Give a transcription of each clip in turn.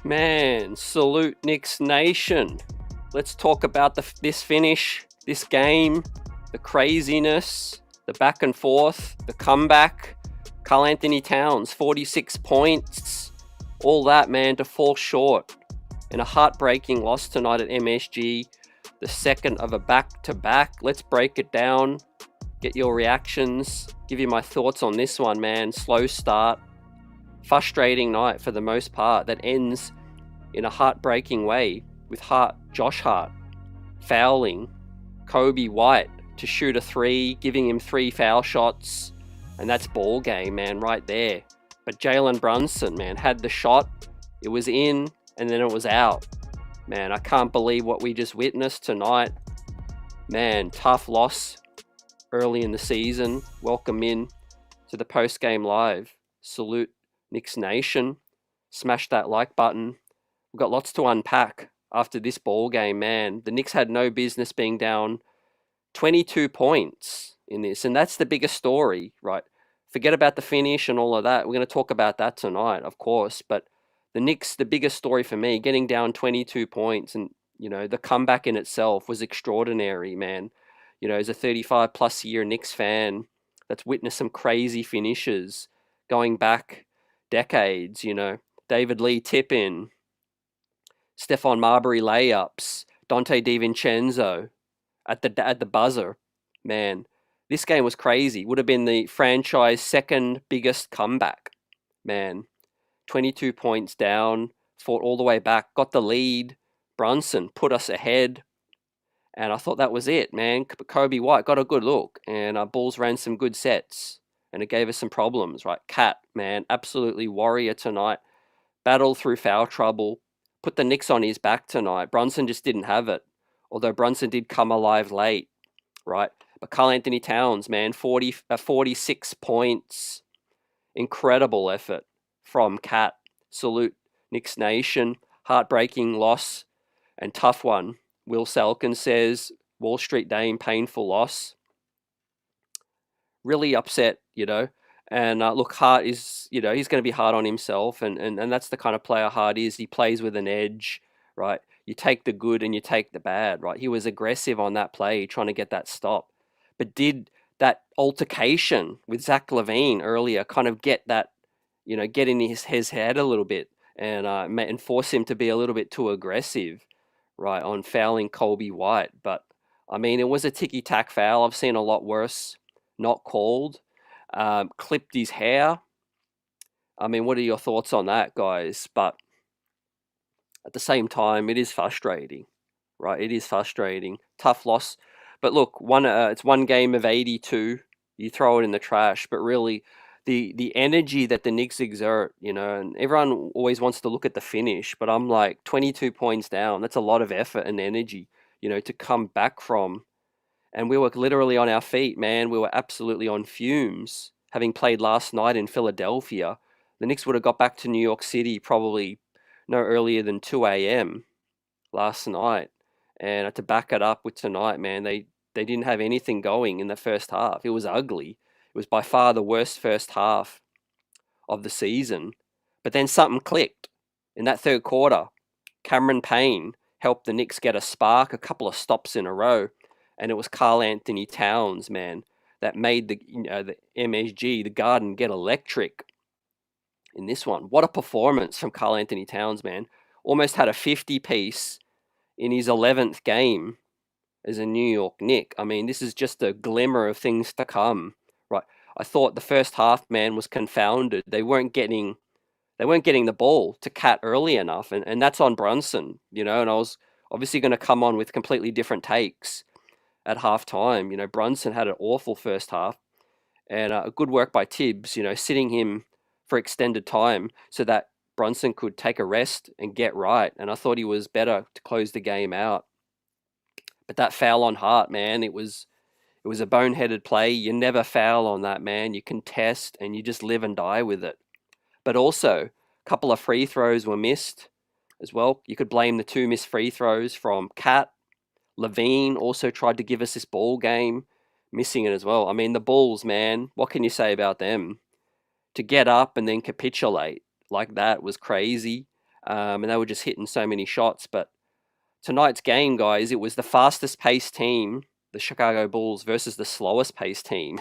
Man, salute Knicks Nation. Let's talk about this finish, this game, the craziness, the back and forth, the comeback. Karl Anthony Towns, 46 points. All that, man, to fall short in a heartbreaking loss tonight at MSG. The second of a back-to-back. Let's break it down, get your reactions, give you my thoughts on this one, man. Slow start. Frustrating night for the most part that ends in a heartbreaking way with Josh Hart fouling Kobe White to shoot a three, giving him 3 foul shots, and that's ball game, man, right there. But Jalen Brunson, man, had the shot, it was in, and then it was out. Man, I can't believe what we just witnessed tonight. Man, tough loss early in the season. Welcome in to the post-game live. Salute Knicks Nation. Smash that like button. We've got lots to unpack after this ball game, man. The Knicks had no business being down 22 points in this, and that's the biggest story, right? Forget about the finish and all of that. We're going to talk about that tonight, of course, but the Knicks, the biggest story for me, getting down 22 points, and, you know, the comeback in itself was extraordinary, man. You know, as a 35-plus year Knicks fan that's witnessed some crazy finishes going back decades, you know. David Lee tip-in, Stephon Marbury layups, Dante DiVincenzo at the buzzer. Man, this game was crazy. Would have been the franchise second biggest comeback. Man, 22 points down, fought all the way back, got the lead. Brunson put us ahead, and I thought that was it, man. Kobe White got a good look, and our Bulls ran some good sets, and it gave us some problems, right? Cat, man, absolutely warrior tonight. Battled through foul trouble, put the Knicks on his back tonight. Brunson just didn't have it, although Brunson did come alive late, right? But Karl Anthony Towns, man, 46 points. Incredible effort from Cat. Salute Knicks Nation. Heartbreaking loss and tough one. Will Selkin says, Wall Street Dame, painful loss. Really upset, you know. And look, Hart is, you know, he's going to be hard on himself, and that's the kind of player Hart is. He plays with an edge, right? You take the good and you take the bad, right? He was aggressive on that play, trying to get that stop. But did that altercation with Zach LaVine earlier kind of get that, you know, get in his head a little bit and force him to be a little bit too aggressive, right, on fouling Kobe White? But, I mean, it was a ticky-tack foul. I've seen a lot worse not called. Clipped his hair. I mean, what are your thoughts on that, guys? But at the same time, it is frustrating, right? It is frustrating. Tough loss. But look, it's one game of 82. You throw it in the trash. But really, the energy that the Knicks exert, you know, and everyone always wants to look at the finish. But I'm like, 22 points down. That's a lot of effort and energy, you know, to come back from. And we were literally on our feet, man. We were absolutely on fumes. Having played last night in Philadelphia, the Knicks would have got back to New York City probably no earlier than 2 a.m. last night. And to back it up with tonight, man, they didn't have anything going in the first half. It was ugly. It was by far the worst first half of the season. But then something clicked in that third quarter. Cameron Payne helped the Knicks get a spark, a couple of stops in a row. And it was Karl Anthony Towns, man, that made the MSG, the Garden, get electric in this one. What a performance from Karl Anthony Towns, man. Almost had a 50-piece in his 11th game as a New York Knick. I mean, this is just a glimmer of things to come, right? I thought the first half, man, was confounded. They weren't getting the ball to Cat early enough, and that's on Brunson, you know, and I was obviously going to come on with completely different takes at halftime. You know, Brunson had an awful first half, and a good work by Tibbs, you know, sitting him for extended time so that Brunson could take a rest and get right. And I thought he was better to close the game out. But that foul on Hart, man, it was a boneheaded play. You never foul on that, man. You contest and you just live and die with it. But also, a couple of free throws were missed as well. You could blame the 2 missed free throws from Cat. LaVine also tried to give us this ball game, missing it as well. I mean, the Bulls, man, what can you say about them? To get up and then capitulate like that was crazy. and they were just hitting so many shots. But tonight's game, guys, it was the fastest paced team, the Chicago Bulls, versus the slowest paced team,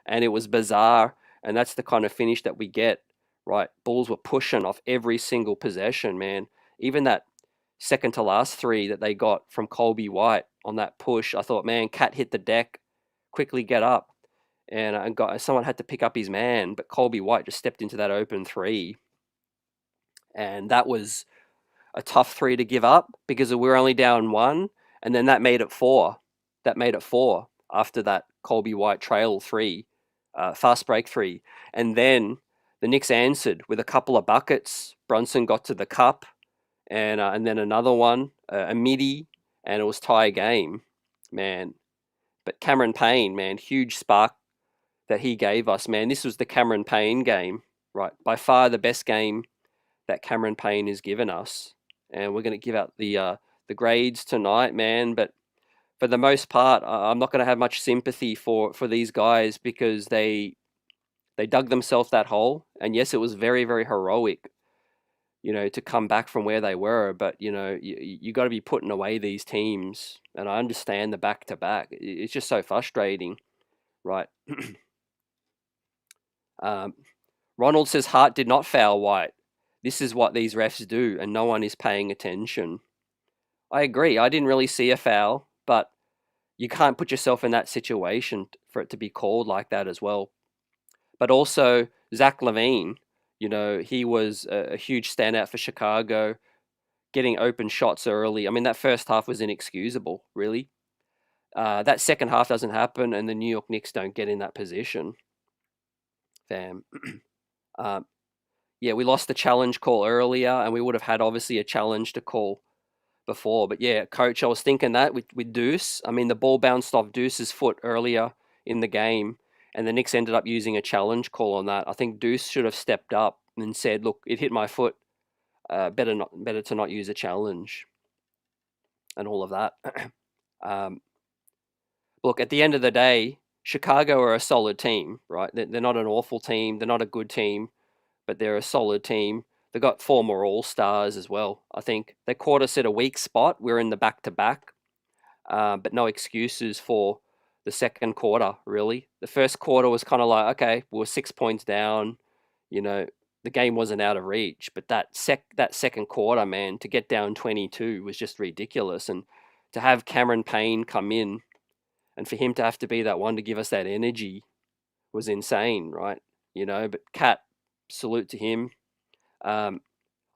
and it was bizarre. And that's the kind of finish that we get, right? Bulls were pushing off every single possession, man. Even that second to last three that they got from Colby White on that push, I thought, man, Cat hit the deck, quickly get up, and someone had to pick up his man, but Colby White just stepped into that open three, and that was a tough three to give up because we were only down one, and then that made it four. That made it four after that Colby White trail three, fast break three, and then the Knicks answered with a couple of buckets. Brunson got to the cup, and then another one, a midi, and it was tie game, man. But Cameron Payne, man, huge spark that he gave us, man. This was the Cameron Payne game, right? By far the best game that Cameron Payne has given us, and we're going to give out the grades tonight, man. But for the most part, I'm not going to have much sympathy for these guys because they dug themselves that hole, and yes, it was very very heroic, to come back from where they were. But you got to be putting away these teams, and I understand the back to back. It's just so frustrating, right? Ronald says Hart did not foul White. This is what these refs do, and no one is paying attention. I agree. I didn't really see a foul, but you can't put yourself in that situation for it to be called like that as well. But also, Zach LaVine, he was a huge standout for Chicago, getting open shots early. I mean, that first half was inexcusable, really. That second half doesn't happen, and the New York Knicks don't get in that position. Fam. Yeah, we lost the challenge call earlier, and we would have had obviously a challenge to call before. But yeah, coach, I was thinking that with Deuce. I mean, the ball bounced off Deuce's foot earlier in the game, and the Knicks ended up using a challenge call on that. I think Deuce should have stepped up and said, "Look, it hit my foot. Better to not use a challenge," and all of that. Look, at the end of the day, Chicago are a solid team, right? They're not an awful team. They're not a good team, but they're a solid team. They got four more All-Stars as well. I think they caught us at a weak spot. We're in the back-to-back, but no excuses for the second quarter, really. The first quarter was kind of like, okay, we were 6 points down. The game wasn't out of reach. But that second quarter, man, to get down 22 was just ridiculous. And to have Cameron Payne come in and for him to have to be that one to give us that energy was insane, right? But Cat, salute to him. I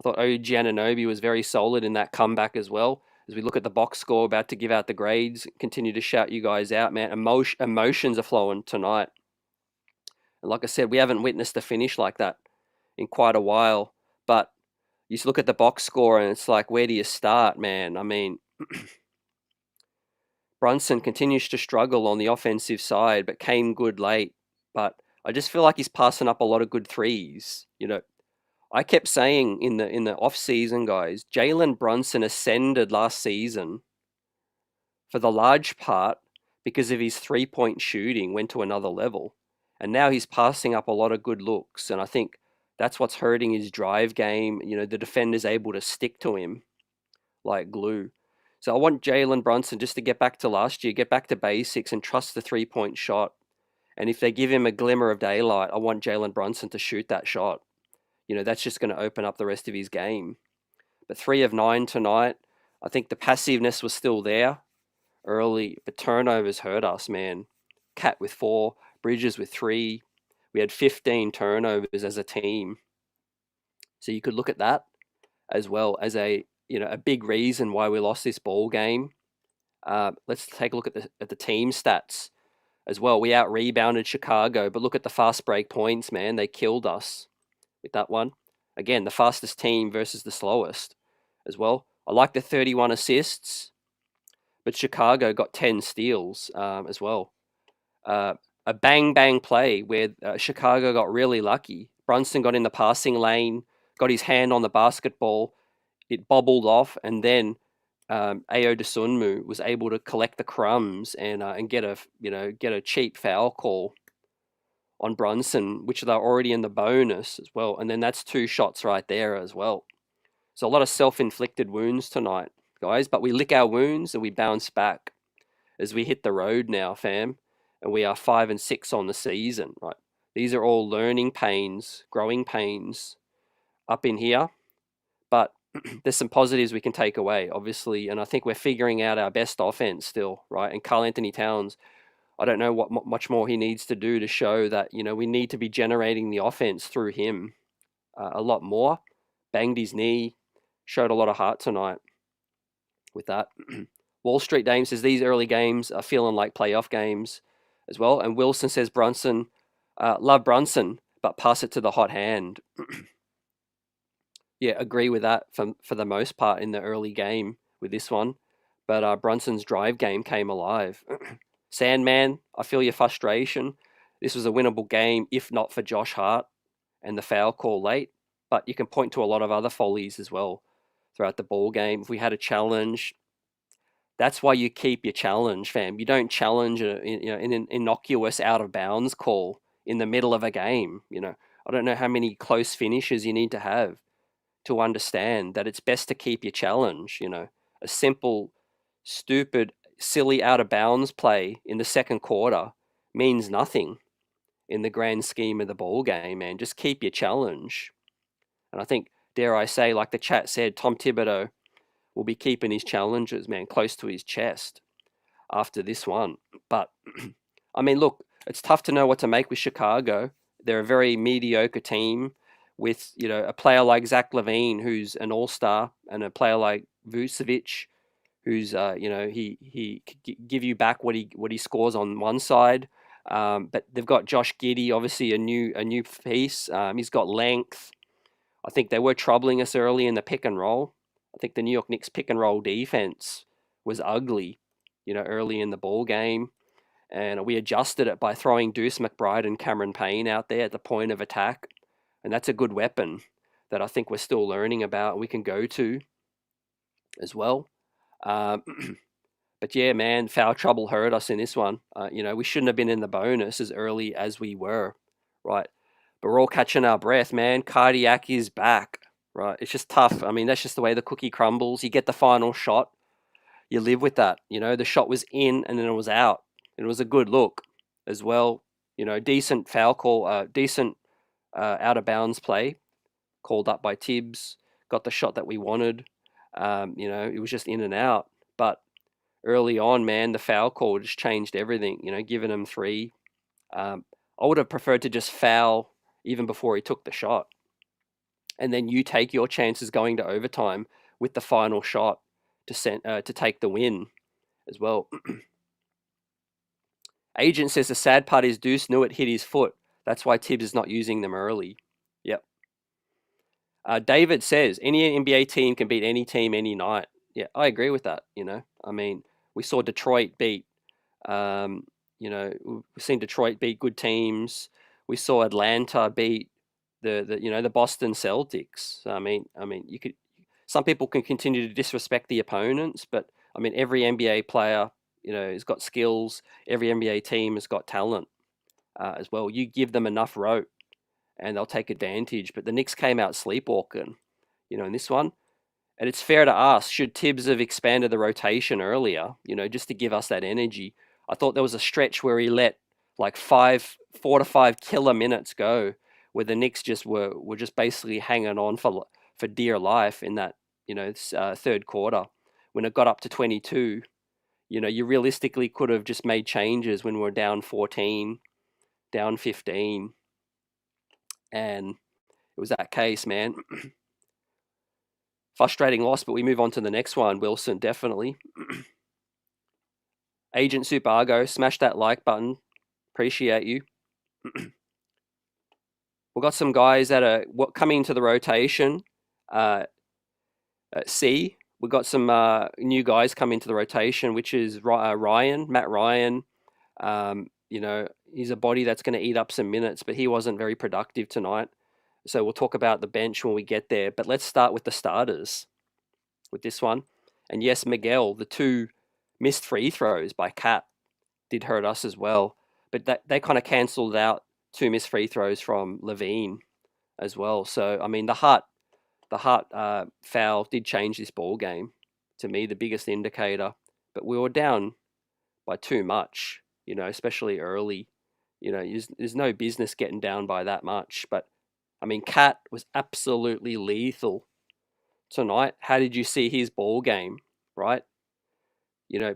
thought OG Anunoby was very solid in that comeback as well. As we look at the box score, about to give out the grades, continue to shout you guys out, man. Emotions are flowing tonight. And like I said, we haven't witnessed a finish like that in quite a while. But you just look at the box score and it's like, where do you start, man? I mean, Brunson continues to struggle on the offensive side, but came good late. But I just feel like he's passing up a lot of good threes. I kept saying in the off season, guys, Jalen Brunson ascended last season for the large part because of his 3-point shooting went to another level, and now he's passing up a lot of good looks, and I think that's what's hurting his drive game. The defender's able to stick to him like glue. So I want Jalen Brunson just to get back to last year, get back to basics, and trust the 3-point shot. And if they give him a glimmer of daylight, I want Jalen Brunson to shoot that shot. That's just going to open up the rest of his game. But 3 of 9 tonight. I think the passiveness was still there early, but turnovers hurt us, man. Cat with 4, Bridges with 3. We had 15 turnovers as a team. So you could look at that as well as a big reason why we lost this ball game. Let's take a look at the team stats as well. We out rebounded Chicago, but look at the fast break points, man. They killed us with that one. Again, the fastest team versus the slowest as well. I like the 31 assists, but Chicago got 10 steals as well. A bang play where Chicago got really lucky. Brunson got in the passing lane, got his hand on the basketball. It bobbled off, and then Ayo Dosunmu was able to collect the crumbs and get a cheap foul call on Brunson, which they're already in the bonus as well. And then that's 2 shots right there as well. So a lot of self-inflicted wounds tonight, guys, but we lick our wounds and we bounce back as we hit the road now, fam, and we are 5-6 on the season, right? These are all learning pains, growing pains up in here, but there's some positives we can take away, obviously, and I think we're figuring out our best offense still, right? And Karl Anthony Towns, I don't know what much more he needs to do to show that, we need to be generating the offense through him a lot more. Banged his knee, showed a lot of heart tonight with that. Wall Street Dame says these early games are feeling like playoff games as well. And Wilson says Brunson, love Brunson, but pass it to the hot hand. Yeah, agree with that for the most part in the early game with this one. But Brunson's drive game came alive. Sandman, I feel your frustration. This was a winnable game if not for Josh Hart and the foul call late. But you can point to a lot of other follies as well throughout the ball game. If we had a challenge, that's why you keep your challenge, fam. You don't challenge in an innocuous out of bounds call in the middle of a game. I don't know how many close finishes you need to have to understand that it's best to keep your challenge. A simple, stupid, silly out of bounds play in the second quarter means nothing in the grand scheme of the ball game, man. Just keep your challenge. And I think, dare I say, like the chat said, Tom Thibodeau will be keeping his challenges, man, close to his chest after this one. But, I mean, look, it's tough to know what to make with Chicago. They're a very mediocre team with, a player like Zach LaVine, who's an all-star, and a player like Vucevic, who's, he could give you back what he scores on one side. But they've got Josh Giddey, obviously a new piece. He's got length. I think they were troubling us early in the pick and roll. I think the New York Knicks pick and roll defense was ugly, early in the ball game. And we adjusted it by throwing Deuce McBride and Cameron Payne out there at the point of attack. And that's a good weapon that I think we're still learning about and we can go to as well. But yeah, man, foul trouble hurt us in this one. We shouldn't have been in the bonus as early as we were, right? But we're all catching our breath, man. Cardiac is back, right? It's just tough. I mean, that's just the way the cookie crumbles. You get the final shot, you live with that. The shot was in and then it was out. And it was a good look as well. Decent foul call, decent out of bounds play called up by Tibbs. Got the shot that we wanted. It was just in and out. But early on, man, the foul call just changed everything. Giving him 3. I would have preferred to just foul even before he took the shot. And then you take your chances going to overtime with the final shot to take the win as well. Agent says the sad part is Deuce knew it hit his foot. That's why Tibbs is not using them early. Yep. David says any NBA team can beat any team any night. Yeah, I agree with that. I mean, we saw Detroit beat. We've seen Detroit beat good teams. We saw Atlanta beat the Boston Celtics. I mean, some people can continue to disrespect the opponents, but I mean, every NBA player, has got skills. Every NBA team has got talent as well. You give them enough rope, and they'll take advantage. But the Knicks came out sleepwalking, in this one. And it's fair to ask, should Tibbs have expanded the rotation earlier, just to give us that energy? I thought there was a stretch where he let like 4 to 5 killer minutes go, where the Knicks just were just basically hanging on for dear life in that, third quarter. When it got up to 22, you realistically could have just made changes when we're down 14, down 15. And it was that case, man. Frustrating loss, but we move on to the next one. Wilson, definitely. Agent Supargo, smash that like button. Appreciate you. We've got some guys that are coming into the rotation. We've got some new guys coming into the rotation, which is Matt Ryan. He's a body that's going to eat up some minutes, but he wasn't very productive tonight. So we'll talk about the bench when we get there. But let's start with the starters with this one. And yes, Miguel, the 2 missed free throws by Cat did hurt us as well. But they kind of cancelled out 2 missed free throws from LaVine as well. So, I mean, the Hart the Hart foul did change this ball game. To me, the biggest indicator. But we were down by too much, especially early. There's no business getting down by that much. But I mean, Cat was absolutely lethal tonight. How did you see his ball game? Right? You know,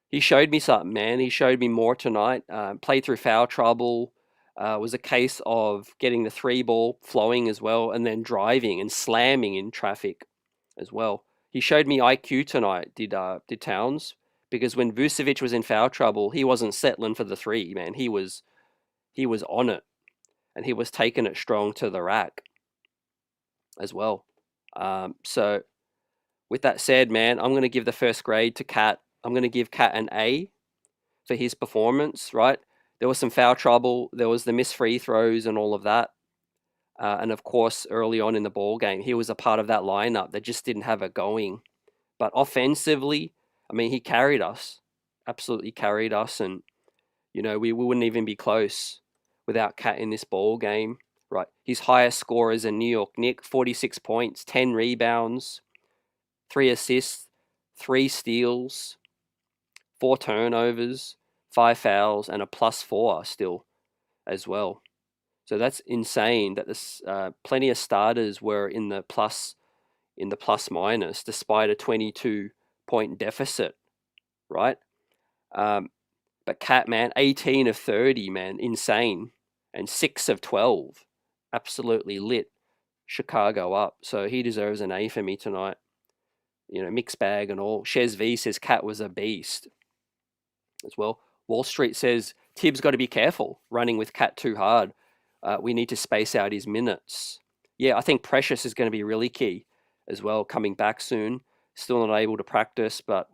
he showed me something, man. He showed me more tonight. Played through foul trouble. Was a case of getting the three ball flowing as well, and then driving and slamming in traffic as well. He showed me IQ tonight. Did Towns? Because when Vucevic was in foul trouble, he wasn't settling for the three, man. He was on it, and he was taking it strong to the rack as well. So with that said, man, I'm going to give the first grade to Cat. I'm going to give Cat an A for his performance, right? There was some foul trouble. There was the missed free throws and all of that. And of course, early on in the ball game, he was a part of that lineup that just didn't have it going. But offensively, I mean, he carried us, absolutely carried us. And, we wouldn't even be close without Cat in this ball game, right? His highest score is a New York Knick, 46 points, 10 rebounds, 3 assists, 3 steals, 4 turnovers, 5 fouls, and a +4 still as well. So that's insane that this plenty of starters were in the plus minus despite a 22-point deficit, right? But Cat, man, 18 of 30, man, insane, and 6 of 12, absolutely lit Chicago up. So he deserves an A for me tonight. Mixed bag and all. Shez V says Cat was a beast as well. Wall Street says Tibbs got to be careful running with Cat too hard. We need to space out his minutes. Yeah, I think Precious is going to be really key as well, coming back soon. Still not able to practice, but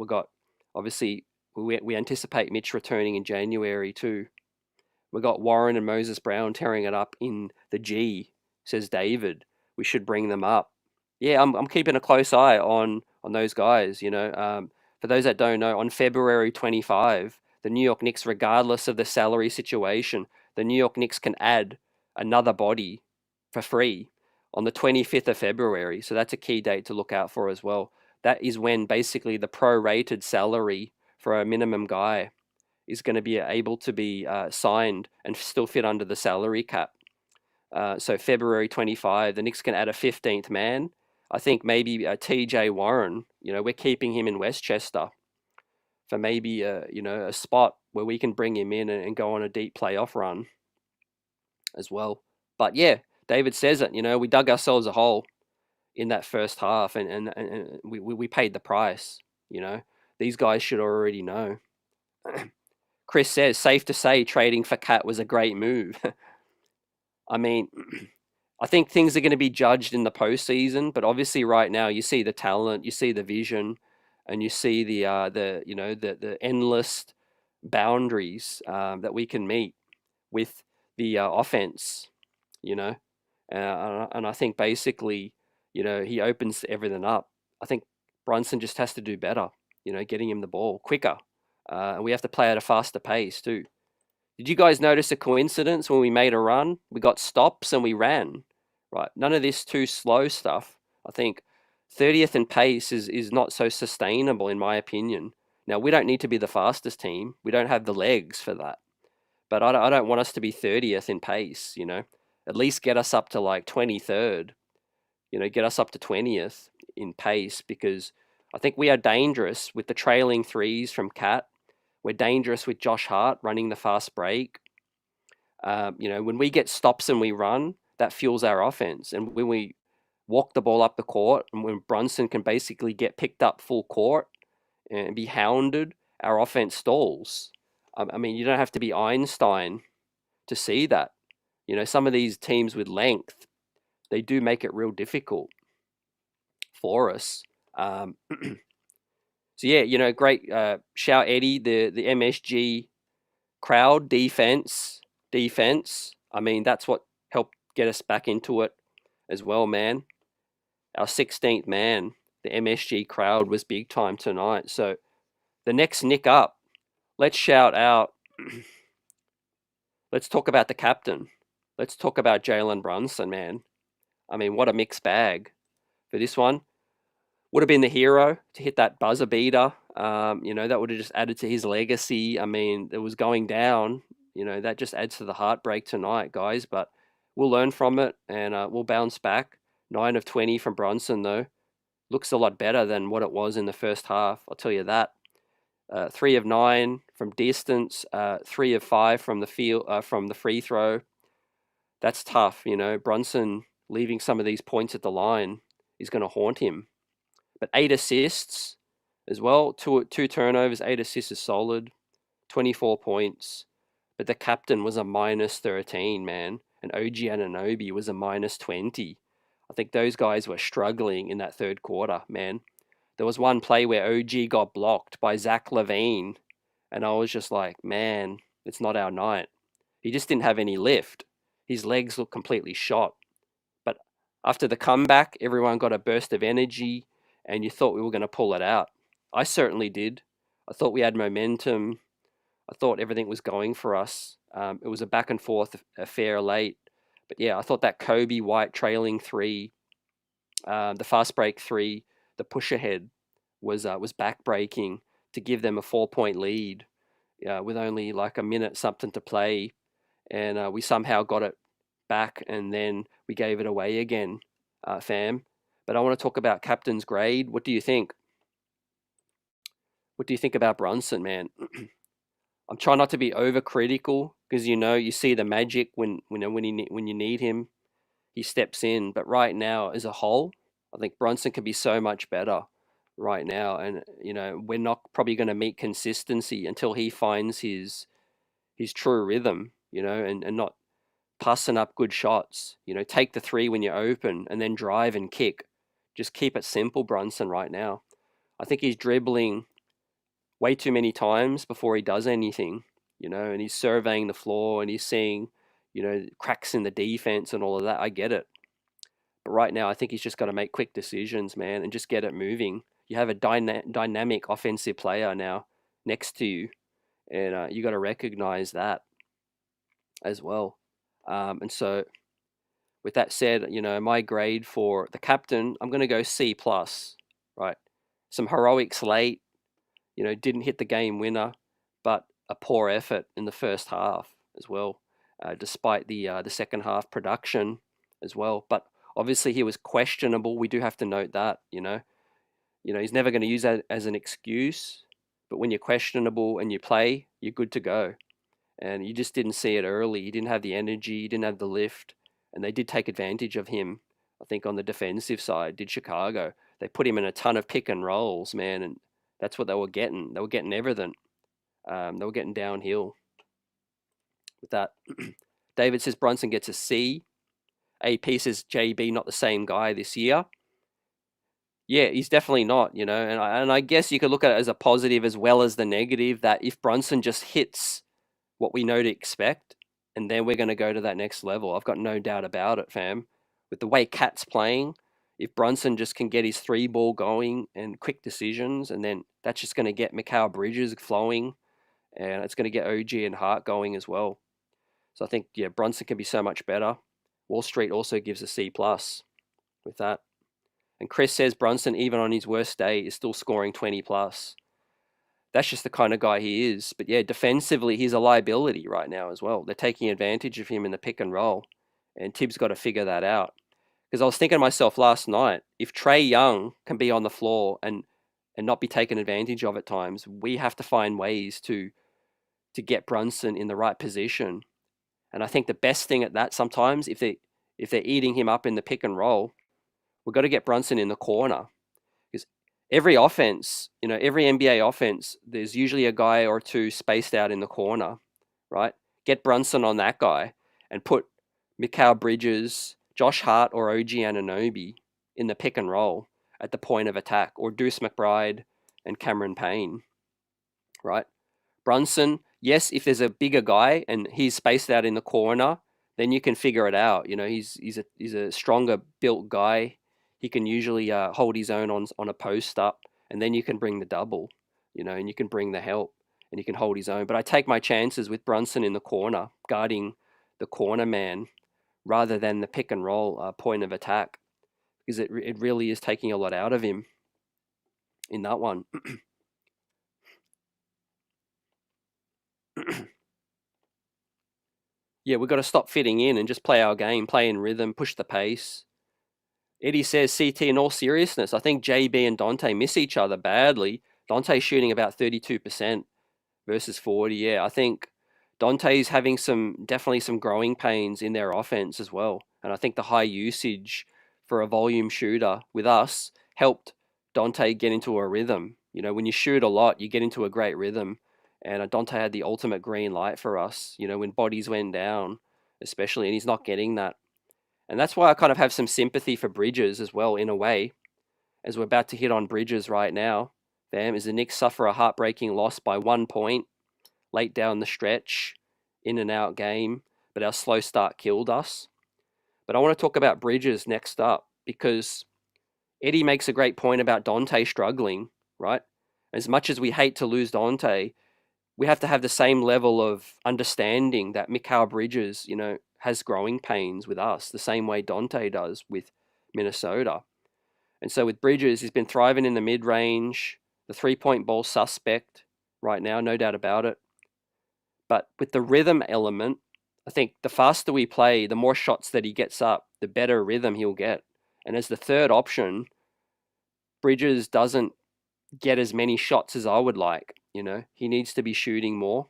obviously we anticipate Mitch returning in January too. We got Warren and Moses Brown tearing it up in the G, says David. We should bring them up. Yeah, I'm keeping a close eye on those guys. For those that don't know, on February 25, the New York Knicks, regardless of the salary situation, the New York Knicks can add another body for free on the 25th of February. So that's a key date to look out for as well. That is when basically the prorated salary for a minimum guy is going to be able to be signed and still fit under the salary cap. So February 25, the Knicks can add a 15th man. I think maybe TJ Warren, we're keeping him in Westchester for maybe a spot where we can bring him in and go on a deep playoff run as well. But yeah, David says it, we dug ourselves a hole in that first half and we paid the price, These guys should already know. Chris says, safe to say trading for Cat was a great move. I mean, I think things are going to be judged in the postseason, but obviously right now you see the talent, you see the vision, and you see the endless boundaries that we can meet with the offense, and I think basically, he opens everything up. I think Brunson just has to do better, getting him the ball quicker, and we have to play at a faster pace too. Did you guys notice a coincidence when we made a run? We got stops and we ran, right? None of this too slow stuff. I think 30th in pace is not so sustainable in my opinion. Now, we don't need to be the fastest team. We don't have the legs for that. But I don't want us to be 30th in pace, At least get us up to like 23rd, get us up to 20th in pace because I think we are dangerous with the trailing threes from Cat. We're dangerous with Josh Hart running the fast break. When we get stops and we run, that fuels our offense. And when we walk the ball up the court and when Brunson can basically get picked up full court and be hounded, our offense stalls. I mean, you don't have to be Einstein to see that. Some of these teams with length, they do make it real difficult for us. So yeah, great shout Eddie, the MSG crowd defense. I mean, that's what helped get us back into it as well, man. Our 16th man, the MSG crowd was big time tonight. So the next Nick up, let's shout out. Let's talk about the captain. Let's talk about Jalen Brunson, man. I mean, what a mixed bag for this one. Would have been the hero to hit that buzzer beater. That would have just added to his legacy. I mean, it was going down. That just adds to the heartbreak tonight, guys. But we'll learn from it and we'll bounce back. 9 of 20 from Bronson, though. Looks a lot better than what it was in the first half. I'll tell you that. 3 of 9 from distance. 3 of 5 from the from the free throw. That's tough. Bronson leaving some of these points at the line is going to haunt him. But 8 assists as well. Two turnovers, 8 assists is solid. 24 points. But the captain was a minus 13, man. And OG Anunoby was a minus 20. I think those guys were struggling in that third quarter, man. There was one play where OG got blocked by Zach LaVine. And I was just like, man, it's not our night. He just didn't have any lift. His legs looked completely shot. But after the comeback, everyone got a burst of energy and you thought we were going to pull it out. I certainly did. I thought we had momentum. I thought everything was going for us. It was a back and forth affair late. But yeah, I thought that Kobe White trailing three, the fast break three, the push ahead was back-breaking to give them a 4-point lead with only like a minute something to play. And we somehow got it back and then we gave it away again, fam. But I want to talk about captain's grade. What do you think? What do you think about Brunson, man? I'm trying not to be overcritical because you see the magic when you need him, he steps in. But right now, as a whole, I think Brunson can be so much better right now, and we're not probably going to meet consistency until he finds his true rhythm, and not passing up good shots. Take the three when you're open and then drive and kick. Just keep it simple, Brunson. Right now, I think he's dribbling way too many times before he does anything, and he's surveying the floor and he's seeing, cracks in the defense and all of that. I get it. But right now, I think he's just got to make quick decisions, man, and just get it moving. You have a dynamic offensive player now next to you, and you got to recognize that as well. And so, with that said, my grade for the captain, I'm going to go C plus, right? Some heroics late, didn't hit the game winner, but a poor effort in the first half as well, despite the second half production as well. But obviously he was questionable. We do have to note that, he's never going to use that as an excuse. But when you're questionable and you play, you're good to go. And you just didn't see it early. He didn't have the energy. He didn't have the lift. And they did take advantage of him, I think, on the defensive side, did Chicago. They put him in a ton of pick and rolls, man, and that's what they were getting. They were getting everything. They were getting downhill with that. David says Brunson gets a C. AP says JB not the same guy this year. Yeah, he's definitely not, and I guess you could look at it as a positive as well as the negative, that if Brunson just hits what we know to expect, and then we're going to go to that next level. I've got no doubt about it, fam. With the way Cat's playing, if Brunson just can get his three ball going and quick decisions, and then that's just going to get Mikal Bridges flowing, and it's going to get OG and Hart going as well. So I think, yeah, Brunson can be so much better. Wall Street also gives a C plus with that. And Chris says Brunson, even on his worst day, is still scoring 20 plus. That's just the kind of guy he is. But yeah, defensively, he's a liability right now as well. They're taking advantage of him in the pick and roll. And Tibbs got to figure that out. Because I was thinking to myself last night, if Trae Young can be on the floor and not be taken advantage of at times, we have to find ways to get Brunson in the right position. And I think the best thing at that sometimes, if they're eating him up in the pick and roll, we've got to get Brunson in the corner. Because every offense, every NBA offense, there's usually a guy or two spaced out in the corner, right? Get Brunson on that guy and put Mikal Bridges, Josh Hart, or OG Anunoby in the pick and roll at the point of attack, or Deuce McBride and Cameron Payne, right? Brunson, yes, if there's a bigger guy and he's spaced out in the corner, then you can figure it out. He's a stronger built guy. He can usually hold his own on a post up, and then you can bring the double, and you can bring the help, and he can hold his own. But I take my chances with Brunson in the corner, guarding the corner man, rather than the pick and roll point of attack, because it really is taking a lot out of him in that one. Yeah, we've got to stop fitting in and just play our game, play in rhythm, push the pace. Eddie says, CT, in all seriousness, I think JB and Dante miss each other badly. Dante's shooting about 32% versus 40. Yeah, I think Dante's having definitely some growing pains in their offense as well. And I think the high usage for a volume shooter with us helped Dante get into a rhythm. You know, when you shoot a lot, you get into a great rhythm. And Dante had the ultimate green light for us, you know, when bodies went down, especially, and he's not getting that. And that's why I kind of have some sympathy for Bridges as well, in a way, as we're about to hit on Bridges right now. Fam, is the Knicks suffer a heartbreaking loss by 1 point late down the stretch, in and out game, but our slow start killed us. But I want to talk about Bridges next up, because Eddie makes a great point about Dante struggling, right? As much as we hate to lose Dante, we have to have the same level of understanding that Mikal Bridges, you know, has growing pains with us, the same way Dante does with Minnesota. And so with Bridges, he's been thriving in the mid range, the 3 point ball suspect right now, no doubt about it. But with the rhythm element, I think the faster we play, the more shots that he gets up, the better rhythm he'll get. And as the third option, Bridges doesn't get as many shots as I would like. You know, he needs to be shooting more,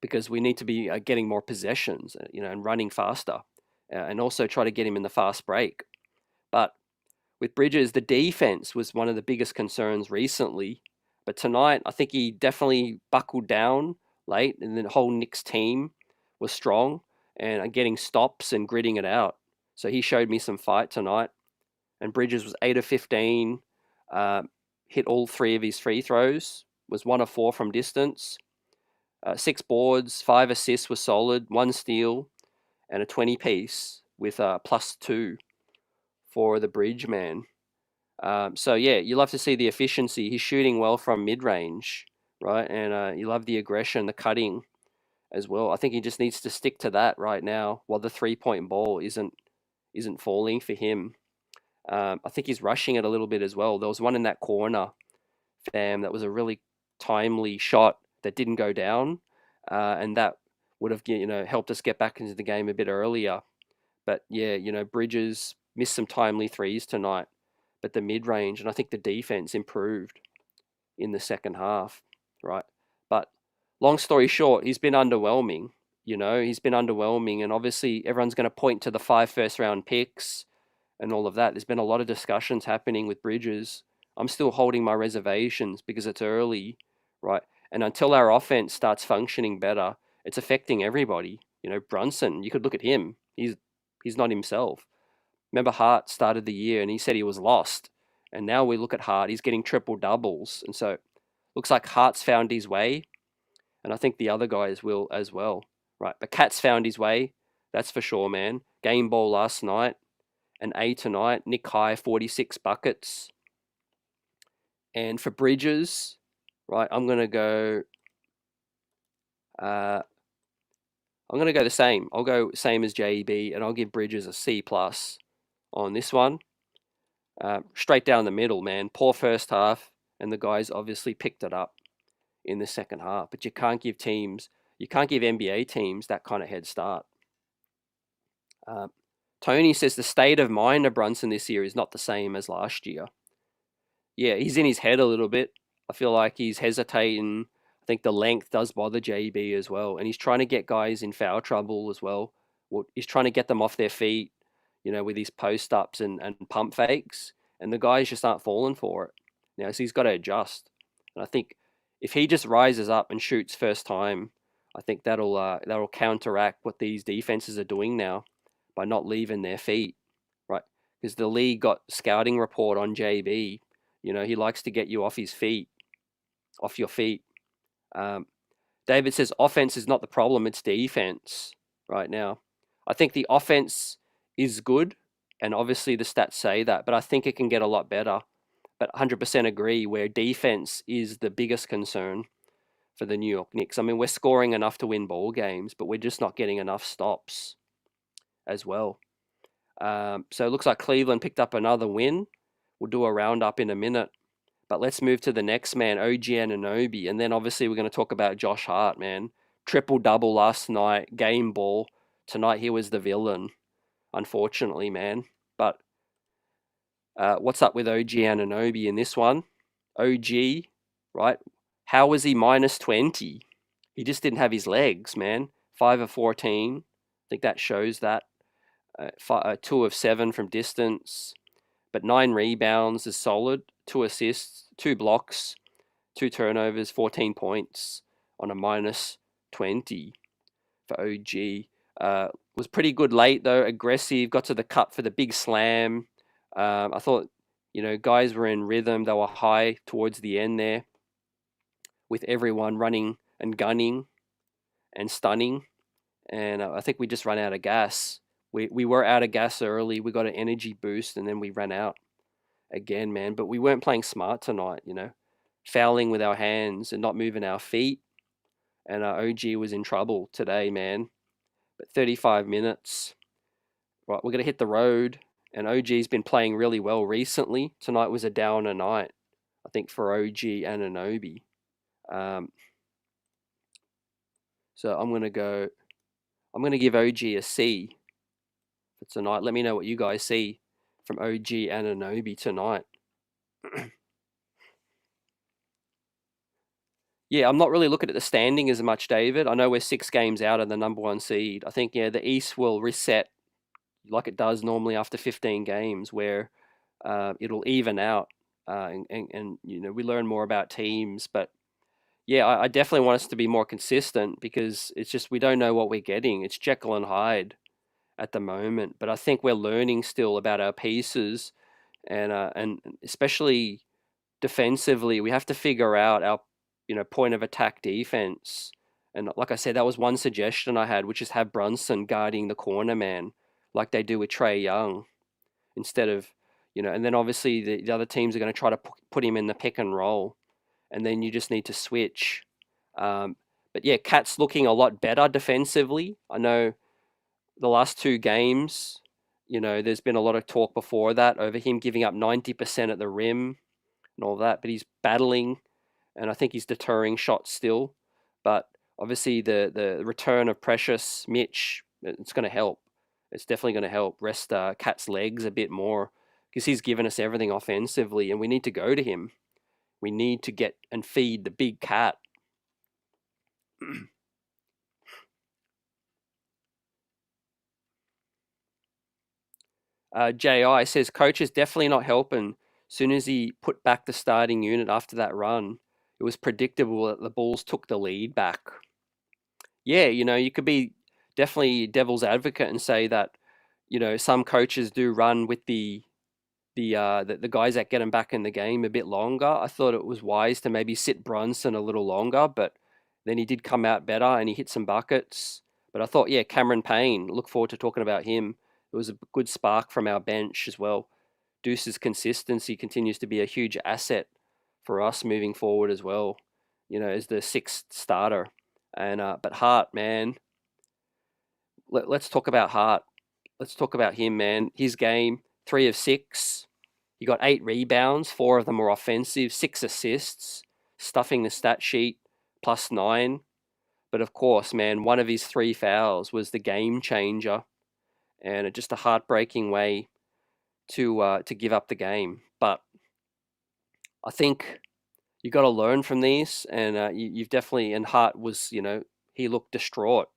because we need to be getting more possessions, you know, and running faster, and also try to get him in the fast break. But with Bridges, the defense was one of the biggest concerns recently. But tonight, I think he definitely buckled down late, and the whole Knicks team was strong and getting stops and gritting it out. So he showed me some fight tonight. And Bridges was 8 of 15, uh, hit all 3 of his free throws, was 1 of 4 from distance. 6 boards, 5 assists were solid, 1 steal, and a 20 piece with +2 for the bridge man. So yeah, you love to see the efficiency. He's shooting well from mid range, right? And you love the aggression, the cutting as well. I think he just needs to stick to that right now, while the 3 point ball isn't falling for him. I think he's rushing it a little bit as well. There was one in that corner, fam, that was a really timely shot that didn't go down, and that would have, you know, helped us get back into the game a bit earlier. But yeah, you know, Bridges missed some timely threes tonight, but the mid range, and I think the defense improved in the second half, right? But long story short, he's been underwhelming. You know, he's been underwhelming, and obviously everyone's going to point to the 5 first-round picks and all of that. There's been a lot of discussions happening with Bridges. I'm still holding my reservations because it's early, right? And until our offense starts functioning better, it's affecting everybody. You know, Brunson, you could look at him. He's not himself. Remember, Hart started the year and he said he was lost. And now we look at Hart, he's getting triple doubles. And so looks like Hart's found his way. And I think the other guys will as well. Right. But Cat's found his way. That's for sure, man. Game ball last night. An A tonight. Nick High, 46 buckets. And for Bridges, right, I'm going to go the same. I'll go same as JB, and I'll give Bridges a C+ on this one. Straight down the middle, man. Poor first half, and the guys obviously picked it up in the second half. But you can't give NBA teams that kind of head start. Tony says the state of mind of Brunson this year is not the same as last year. Yeah, he's in his head a little bit. I feel like he's hesitating. I think the length does bother JB as well, and he's trying to get guys in foul trouble as well. He's trying to get them off their feet, you know, with his post ups and pump fakes, and the guys just aren't falling for it. Now, so he's got to adjust. And I think if he just rises up and shoots first time, I think that'll counteract what these defenses are doing now by not leaving their feet, right? Because the league got scouting report on JB. You know, he likes to get you off his feet, off your feet. David says offense is not the problem, it's defense right now. I think the offense is good, and obviously the stats say that, but I think it can get a lot better. But 100% agree where defense is the biggest concern for the New York Knicks. I mean, we're scoring enough to win ball games, but we're just not getting enough stops as well. So it looks like Cleveland picked up another win. We'll do a roundup in a minute. But let's move to the next man, OG Anunoby. And then obviously we're going to talk about Josh Hart, man. Triple-double last night, game ball. Tonight he was the villain, unfortunately, man. But what's up with OG Anunoby in this one? OG, right? How was he minus 20? He just didn't have his legs, man. 5 of 14. I think that shows that. 2 of 7 from distance. But 9 rebounds is solid. 2 assists, 2 blocks, 2 turnovers, 14 points on a minus 20 for OG. Was pretty good late though, aggressive, got to the cup for the big slam. I thought, guys were in rhythm. They were high towards the end there with everyone running and gunning and stunning. And I think we just ran out of gas. We were out of gas early. We got an energy boost and then we ran out again, man. But we weren't playing smart tonight, fouling with our hands and not moving our feet. And OG was in trouble today, man. But 35 minutes. Right, we're going to hit the road. And OG's been playing really well recently. Tonight was a downer night, I think, for OG and Anunoby. So I'm going to give OG a C for tonight. Let me know what you guys see from OG and Anunoby tonight. Yeah, I'm not really looking at the standing as much, David. I know we're 6 games out of the number 1 seed. I think, the East will reset like it does normally after 15 games, where it'll even out, and we learn more about teams. But yeah, I definitely want us to be more consistent, because it's just we don't know what we're getting. It's Jekyll and Hyde at the moment, but I think we're learning still about our pieces, and especially defensively, we have to figure out our point of attack defense. And like I said, that was one suggestion I had, which is have Brunson guarding the corner man like they do with Trae Young, instead of and then obviously the other teams are going to try to put him in the pick and roll, and then you just need to switch. But yeah, Cat's looking a lot better defensively. I know the last 2 games, there's been a lot of talk before that over him giving up 90% at the rim and all that, but he's battling, and I think he's deterring shots still. But obviously the return of Precious Mitch, it's going to help. It's definitely going to help rest Cat's legs a bit more, because he's given us everything offensively, and we need to go to him. We need to get and feed the big Cat. JI says coach is definitely not helping. Soon as he put back the starting unit after that run, it was predictable that the Bulls took the lead back. Yeah, you could be definitely devil's advocate and say that, some coaches do run with the guys that get them back in the game a bit longer. I thought it was wise to maybe sit Brunson a little longer, but then he did come out better and he hit some buckets. But I thought, yeah, Cameron Payne, look forward to talking about him. It was a good spark from our bench as well. Deuce's consistency continues to be a huge asset for us moving forward as well, as the 6th starter. And but Hart, man, let's talk about Hart. Let's talk about him, man. His game, 3 of 6. He got 8 rebounds, 4 of them were offensive, 6 assists, stuffing the stat sheet, +9. But of course, man, one of his 3 fouls was the game changer, and just a heartbreaking way to give up the game. But I think you got to learn from these, and you've definitely. And Hart was, he looked distraught,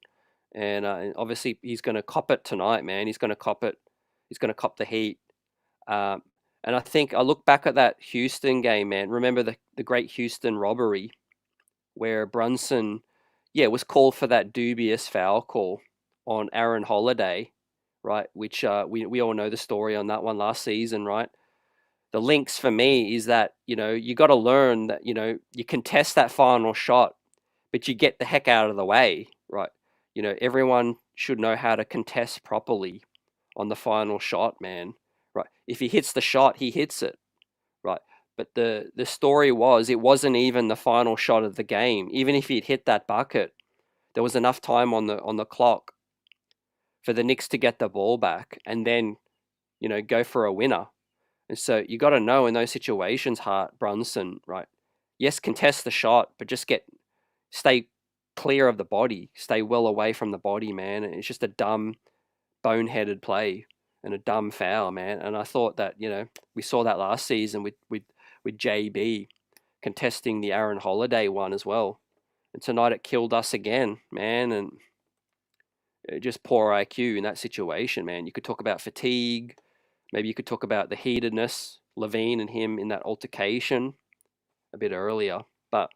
and obviously he's going to cop it tonight, man. He's going to cop it. He's going to cop the heat. And I think I look back at that Houston game, man. Remember the great Houston robbery, where Brunson, was called for that dubious foul call on Aaron Holiday, right? Which we all know the story on that one last season, right? The links for me is that, you got to learn that, you contest that final shot, but you get the heck out of the way, right? Everyone should know how to contest properly on the final shot, man, right? If he hits the shot, he hits it, right? But the story was, it wasn't even the final shot of the game. Even if he'd hit that bucket, there was enough time on the clock for the Knicks to get the ball back, and then go for a winner. And so you got to know in those situations, Hart, Brunson, right? Yes, contest the shot, but just stay clear of the body, stay well away from the body, man. It's just a dumb, boneheaded play and a dumb foul, man. And I thought that we saw that last season with JB contesting the Aaron Holiday one as well. And tonight it killed us again, man. And just poor IQ in that situation, man. You could talk about fatigue. Maybe you could talk about the heatedness, Levine and him in that altercation a bit earlier. But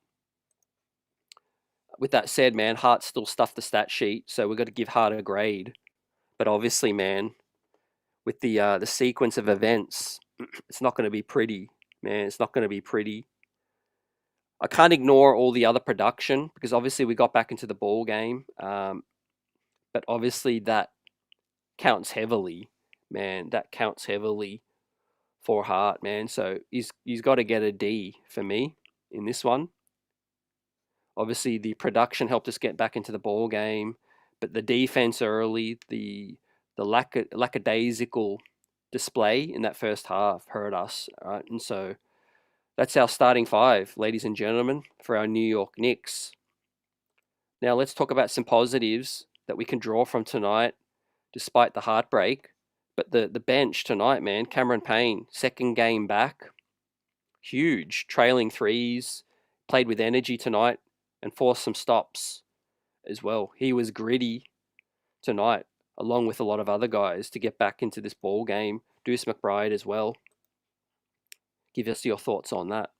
with that said, man, Hart still stuffed the stat sheet, so we've got to give Hart a grade. But obviously, man, with the sequence of events, it's not going to be pretty, man. It's not going to be pretty. I can't ignore all the other production because obviously we got back into the ball game, but obviously that counts heavily, man. That counts heavily for Hart, man. So he's got to get a D for me in this one. Obviously, the production helped us get back into the ball game, but the defense early, the lackadaisical display in that first half hurt us. Right? And so that's our starting five, ladies and gentlemen, for our New York Knicks. Now let's talk about some positives that we can draw from tonight, despite the heartbreak. But the bench tonight, man, Cameron Payne, second game back, huge, trailing threes, played with energy tonight and forced some stops as well. He was gritty tonight, along with a lot of other guys, to get back into this ball game. Deuce McBride as well. Give us your thoughts on that.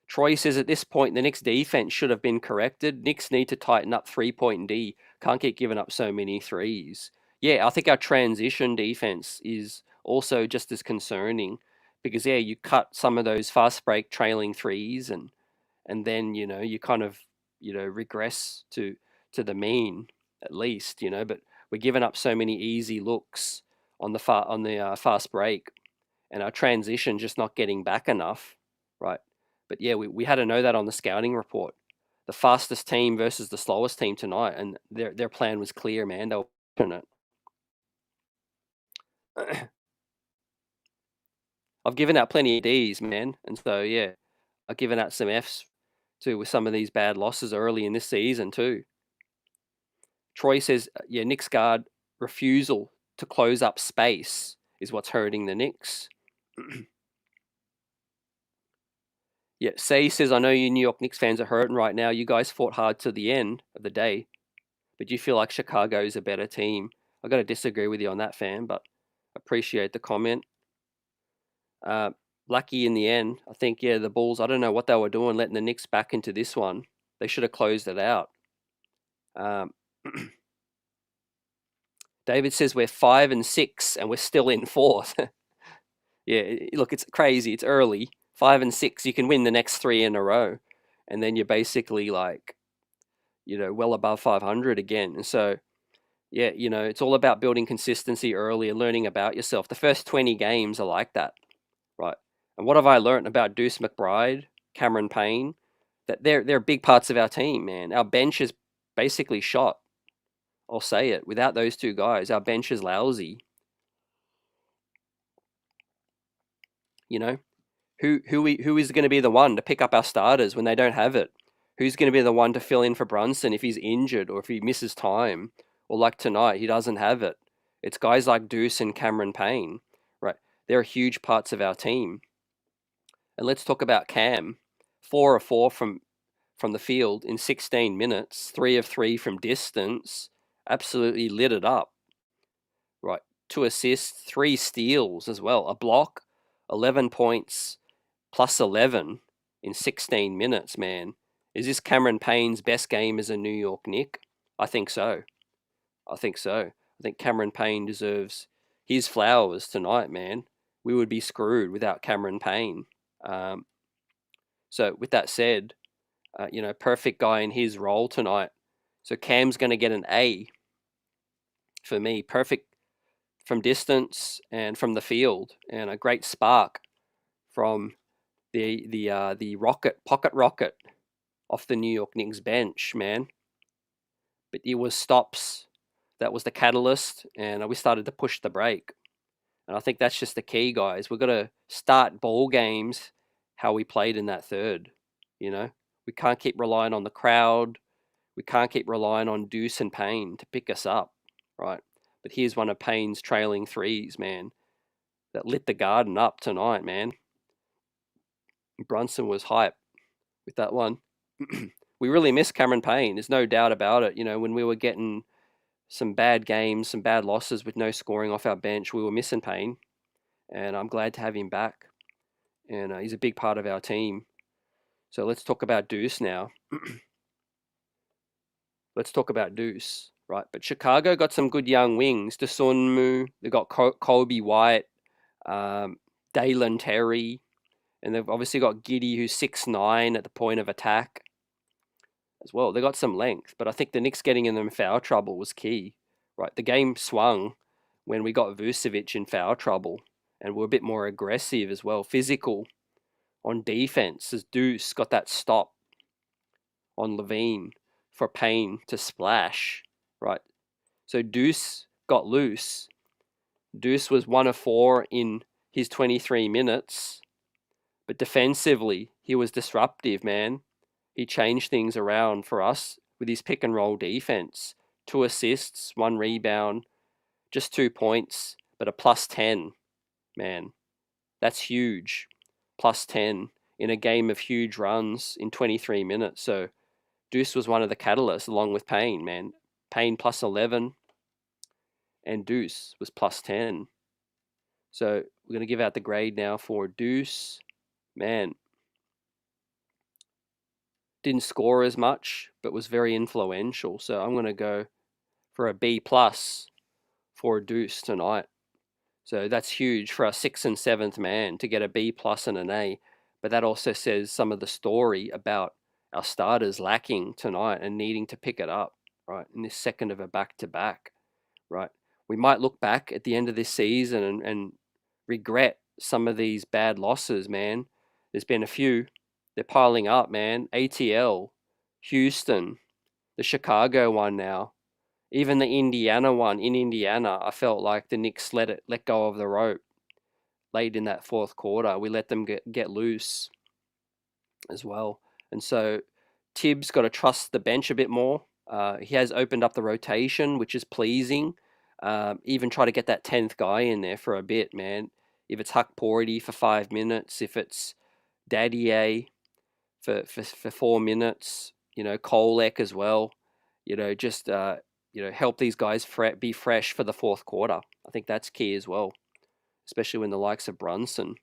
Troy says at this point, the Knicks defense should have been corrected. Knicks need to tighten up 3-point D. Can't keep giving up so many threes. Yeah, I think our transition defense is also just as concerning because, yeah, you cut some of those fast break trailing threes and then, you kind of, regress to the mean at least, but we're giving up so many easy looks on the fast break and our transition just not getting back enough, right? But yeah, we had to know that on the scouting report. The fastest team versus the slowest team tonight, and their plan was clear, man. They were pushing it. I've given out plenty of D's, man, and so yeah, I've given out some F's too with some of these bad losses early in this season too. Troy says, yeah, Knicks guard refusal to close up space is what's hurting the Knicks. Yeah, Say says, I know you New York Knicks fans are hurting right now. You guys fought hard to the end of the day, but you feel like Chicago is a better team. I've got to disagree with you on that, fan, but appreciate the comment. Lucky in the end. I think, yeah, the Bulls, I don't know what they were doing letting the Knicks back into this one. They should have closed it out. David says we're 5 and 6 and we're still in fourth. Yeah, look, it's crazy. It's early. 5 and 6, you can win the next 3 in a row, and then you're basically like, well above 500 again. And so, yeah, it's all about building consistency early and learning about yourself. The first 20 games are like that, right? And what have I learned about Deuce McBride, Cameron Payne? That they're big parts of our team, man. Our bench is basically shot. I'll say it. Without those two guys, our bench is lousy. Who is going to be the one to pick up our starters when they don't have it? Who's going to be the one to fill in for Brunson if he's injured or if he misses time? Or like tonight, he doesn't have it. It's guys like Deuce and Cameron Payne, right? They're huge parts of our team. And let's talk about Cam. 4 of 4 from the field in 16 minutes, 3 of 3 from distance, absolutely lit it up, right? 2 assists, 3 steals as well, a block, 11 points, plus 11 in 16 minutes, man. Is this Cameron Payne's best game as a New York Knick? I think so. I think Cameron Payne deserves his flowers tonight, man. We would be screwed without Cameron Payne. So with that said, perfect guy in his role tonight. So Cam's going to get an A for me. Perfect from distance and from the field, and a great spark from the pocket rocket off the New York Knicks bench, man. but it was stops that was the catalyst, and we started to push the break. And I think that's just the key, guys. We've got to start ball games how we played in that third. You know, we can't keep relying on the crowd. We can't keep relying on Deuce and Payne to pick us up, right? But here's one of Payne's trailing threes, man, that lit the garden up tonight, man. Brunson was hype with that one. We really miss Cameron Payne. There's no doubt about it. You know, when we were getting some bad games, some bad losses with no scoring off our bench, we were missing Payne, and I'm glad to have him back. And he's a big part of our team. So let's talk about Deuce now. Let's talk about Deuce, right? But Chicago got some good young wings. Desunmu, they got Kobe White, Dalen Terry, and they've obviously got Giddy, who's 6'9" at the point of attack as well. They got some length, but I think the Knicks getting in them foul trouble was key, right? The game swung when we got Vucevic in foul trouble, and we're a bit more aggressive as well, physical on defense, as Deuce got that stop on Levine for Payne to splash, right? So Deuce got loose. Deuce was 1 of 4 in his 23 minutes, but defensively, he was disruptive, man. He changed things around for us with his pick and roll defense. 2 assists, 1 rebound, just 2 points, but a plus 10, man. That's huge. Plus 10 in a game of huge runs in 23 minutes. So Deuce was one of the catalysts along with Payne, man. Payne plus 11 and Deuce was plus 10. So we're going to give out the grade now for Deuce. Man, didn't score as much, but was very influential. So I'm going to go for a B plus for Deuce tonight. So that's huge for our 6th and 7th man to get a B plus and an A. But that also says some of the story about our starters lacking tonight and needing to pick it up, right? In this second of a back-to-back, right? We might look back at the end of this season and regret some of these bad losses, man. There's been a few. They're piling up, man. ATL, Houston, the Chicago one now. Even the Indiana one in Indiana, I felt like the Knicks let go of the rope late in that fourth quarter. We let them get loose as well. And so Tibbs got to trust the bench a bit more. He has opened up the rotation, which is pleasing. Even try to get that 10th guy in there for a bit, man. If it's Huck Porty for 5 minutes, if it's Daddy for 4 minutes, you know, Kolek as well, you know, just help these guys be fresh for the fourth quarter. I think that's key as well, especially when the likes of Brunson.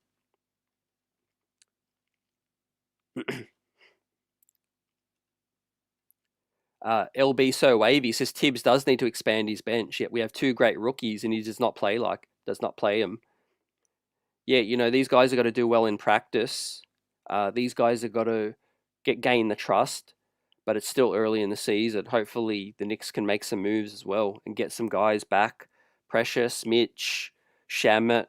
LB So Wavy says Tibbs does need to expand his bench. Yet we have 2 great rookies and he does not play them. Yeah, you know, these guys have got to do well in practice. These guys have got to gain the trust, but it's still early in the season. Hopefully the Knicks can make some moves as well and get some guys back. Precious, Mitch, Shamit.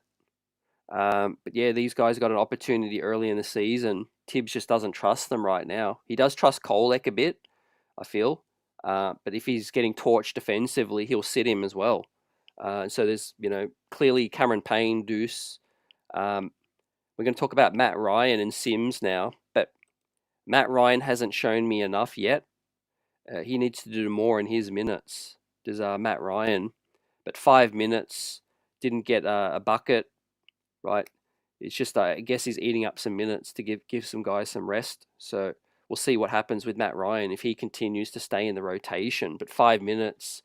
But yeah, these guys got an opportunity early in the season. Tibbs just doesn't trust them right now. He does trust Kolek a bit, I feel. But if he's getting torched defensively, he'll sit him as well. So there's, you know, clearly Cameron Payne, Deuce. We're going to talk about Matt Ryan and Sims now, but Matt Ryan hasn't shown me enough yet. He needs to do more in his minutes. Does Matt Ryan, but 5 minutes, didn't get a bucket, right? It's just I guess he's eating up some minutes to give some guys some rest. So we'll see what happens with Matt Ryan if he continues to stay in the rotation. But 5 minutes,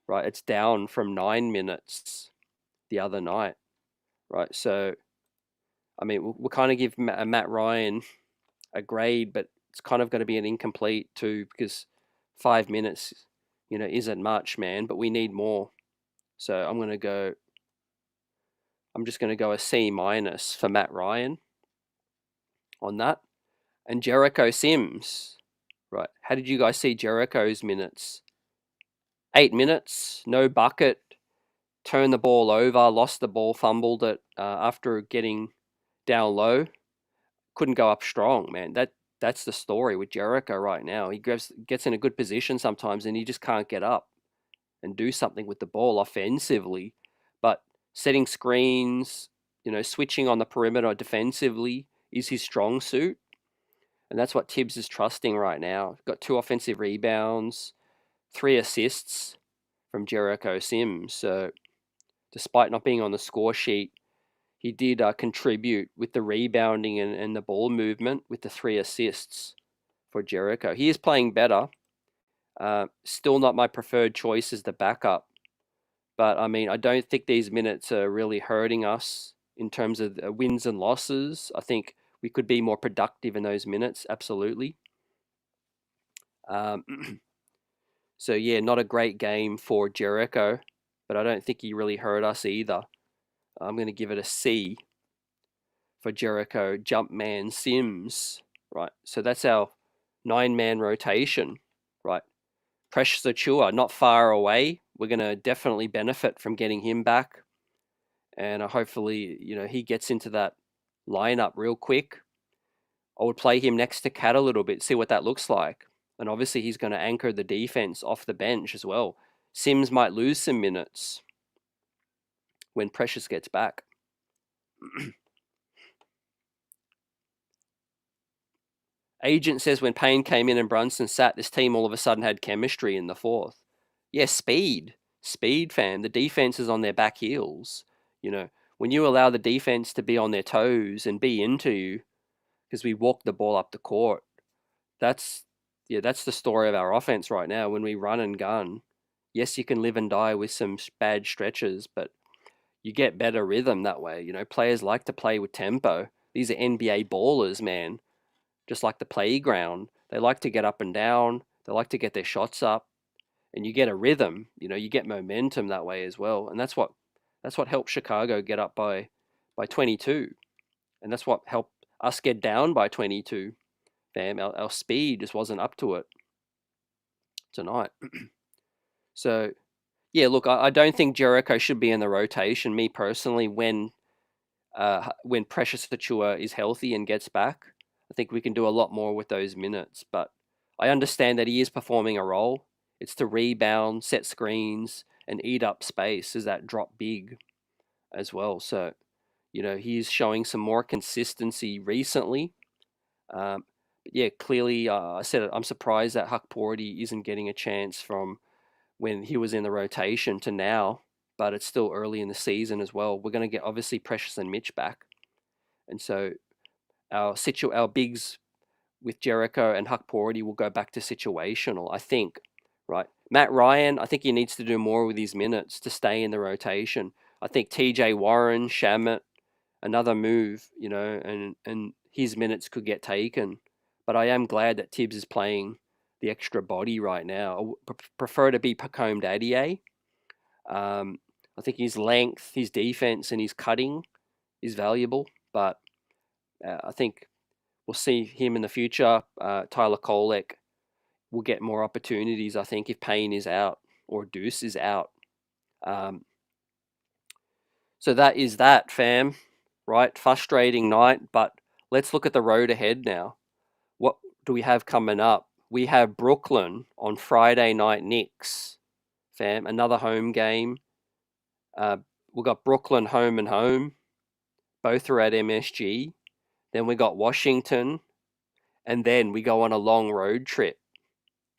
right? It's down from 9 minutes the other night, right? So I mean, we'll kind of give Matt Ryan a grade, but it's kind of going to be an incomplete too because 5 minutes, you know, isn't much, man. But we need more. So I'm just going to go a C minus for Matt Ryan on that. And Jericho Sims, right? How did you guys see Jericho's minutes? 8 minutes, no bucket, turned the ball over, lost the ball, fumbled it after getting down low. Couldn't go up strong, man. that's the story with Jericho right now. He gets in a good position sometimes, and he just can't get up and do something with the ball offensively. But setting screens, switching on the perimeter defensively is his strong suit. And that's what Tibbs is trusting right now. Got 2 offensive rebounds, 3 assists from Jericho Sims. So despite not being on the score sheet, he did contribute with the rebounding and the ball movement with the 3 assists for Jericho. He is playing better. Still not my preferred choice as the backup. But I mean, I don't think these minutes are really hurting us in terms of wins and losses. I think we could be more productive in those minutes, absolutely. Um, so yeah, not a great game for Jericho, but I don't think he really hurt us either. I'm going to give it a C for Jericho Jumpman Sims, right? So that's our 9-man rotation, right? Precious Achua, not far away. We're going to definitely benefit from getting him back. And hopefully, he gets into that lineup real quick. I would play him next to Cat a little bit, see what that looks like. And obviously, he's going to anchor the defense off the bench as well. Sims might lose some minutes when Precious gets back. Agent says when Payne came in and Brunson sat, this team all of a sudden had chemistry in the fourth. Yeah, speed. Speed, fam. The defense is on their back heels. When you allow the defense to be on their toes and be into you, because we walk the ball up the court, that's the story of our offense right now. When we run and gun, yes, you can live and die with some bad stretches, but you get better rhythm that way. Players like to play with tempo. These are NBA ballers, man. Just like the playground, they like to get up and down. They like to get their shots up, and you get a rhythm. You get momentum that way as well, and that's what helped Chicago get up by 22, and that's what helped us get down by 22. Fam, our speed just wasn't up to it tonight. So yeah, look, I don't think Jericho should be in the rotation. Me personally, when Precious Achua is healthy and gets back, I think we can do a lot more with those minutes. But I understand that he is performing a role. It's to rebound, set screens, and eat up space as that drop big as well. So, he's showing some more consistency recently. But yeah, clearly, I said it, I'm surprised that Huck Porty isn't getting a chance from when he was in the rotation to now, but it's still early in the season as well. We're going to get obviously Precious and Mitch back. And so our bigs with Jericho and Huck Porty will go back to situational, I think, right? Matt Ryan, I think he needs to do more with his minutes to stay in the rotation. I think TJ Warren, Shamit, another move, and his minutes could get taken. But I am glad that Tibbs is playing the extra body right now. I would prefer to be Pacome Dadier. I think his length, his defense, and his cutting is valuable, but I think we'll see him in the future. Tyler Kolek will get more opportunities, I think, if Payne is out or Deuce is out. So that is that, fam. Right? Frustrating night, but let's look at the road ahead now. What do we have coming up? We have Brooklyn on Friday night, Knicks, fam. Another home game. We've got Brooklyn home and home. Both are at MSG. Then we got Washington. And then we go on a long road trip,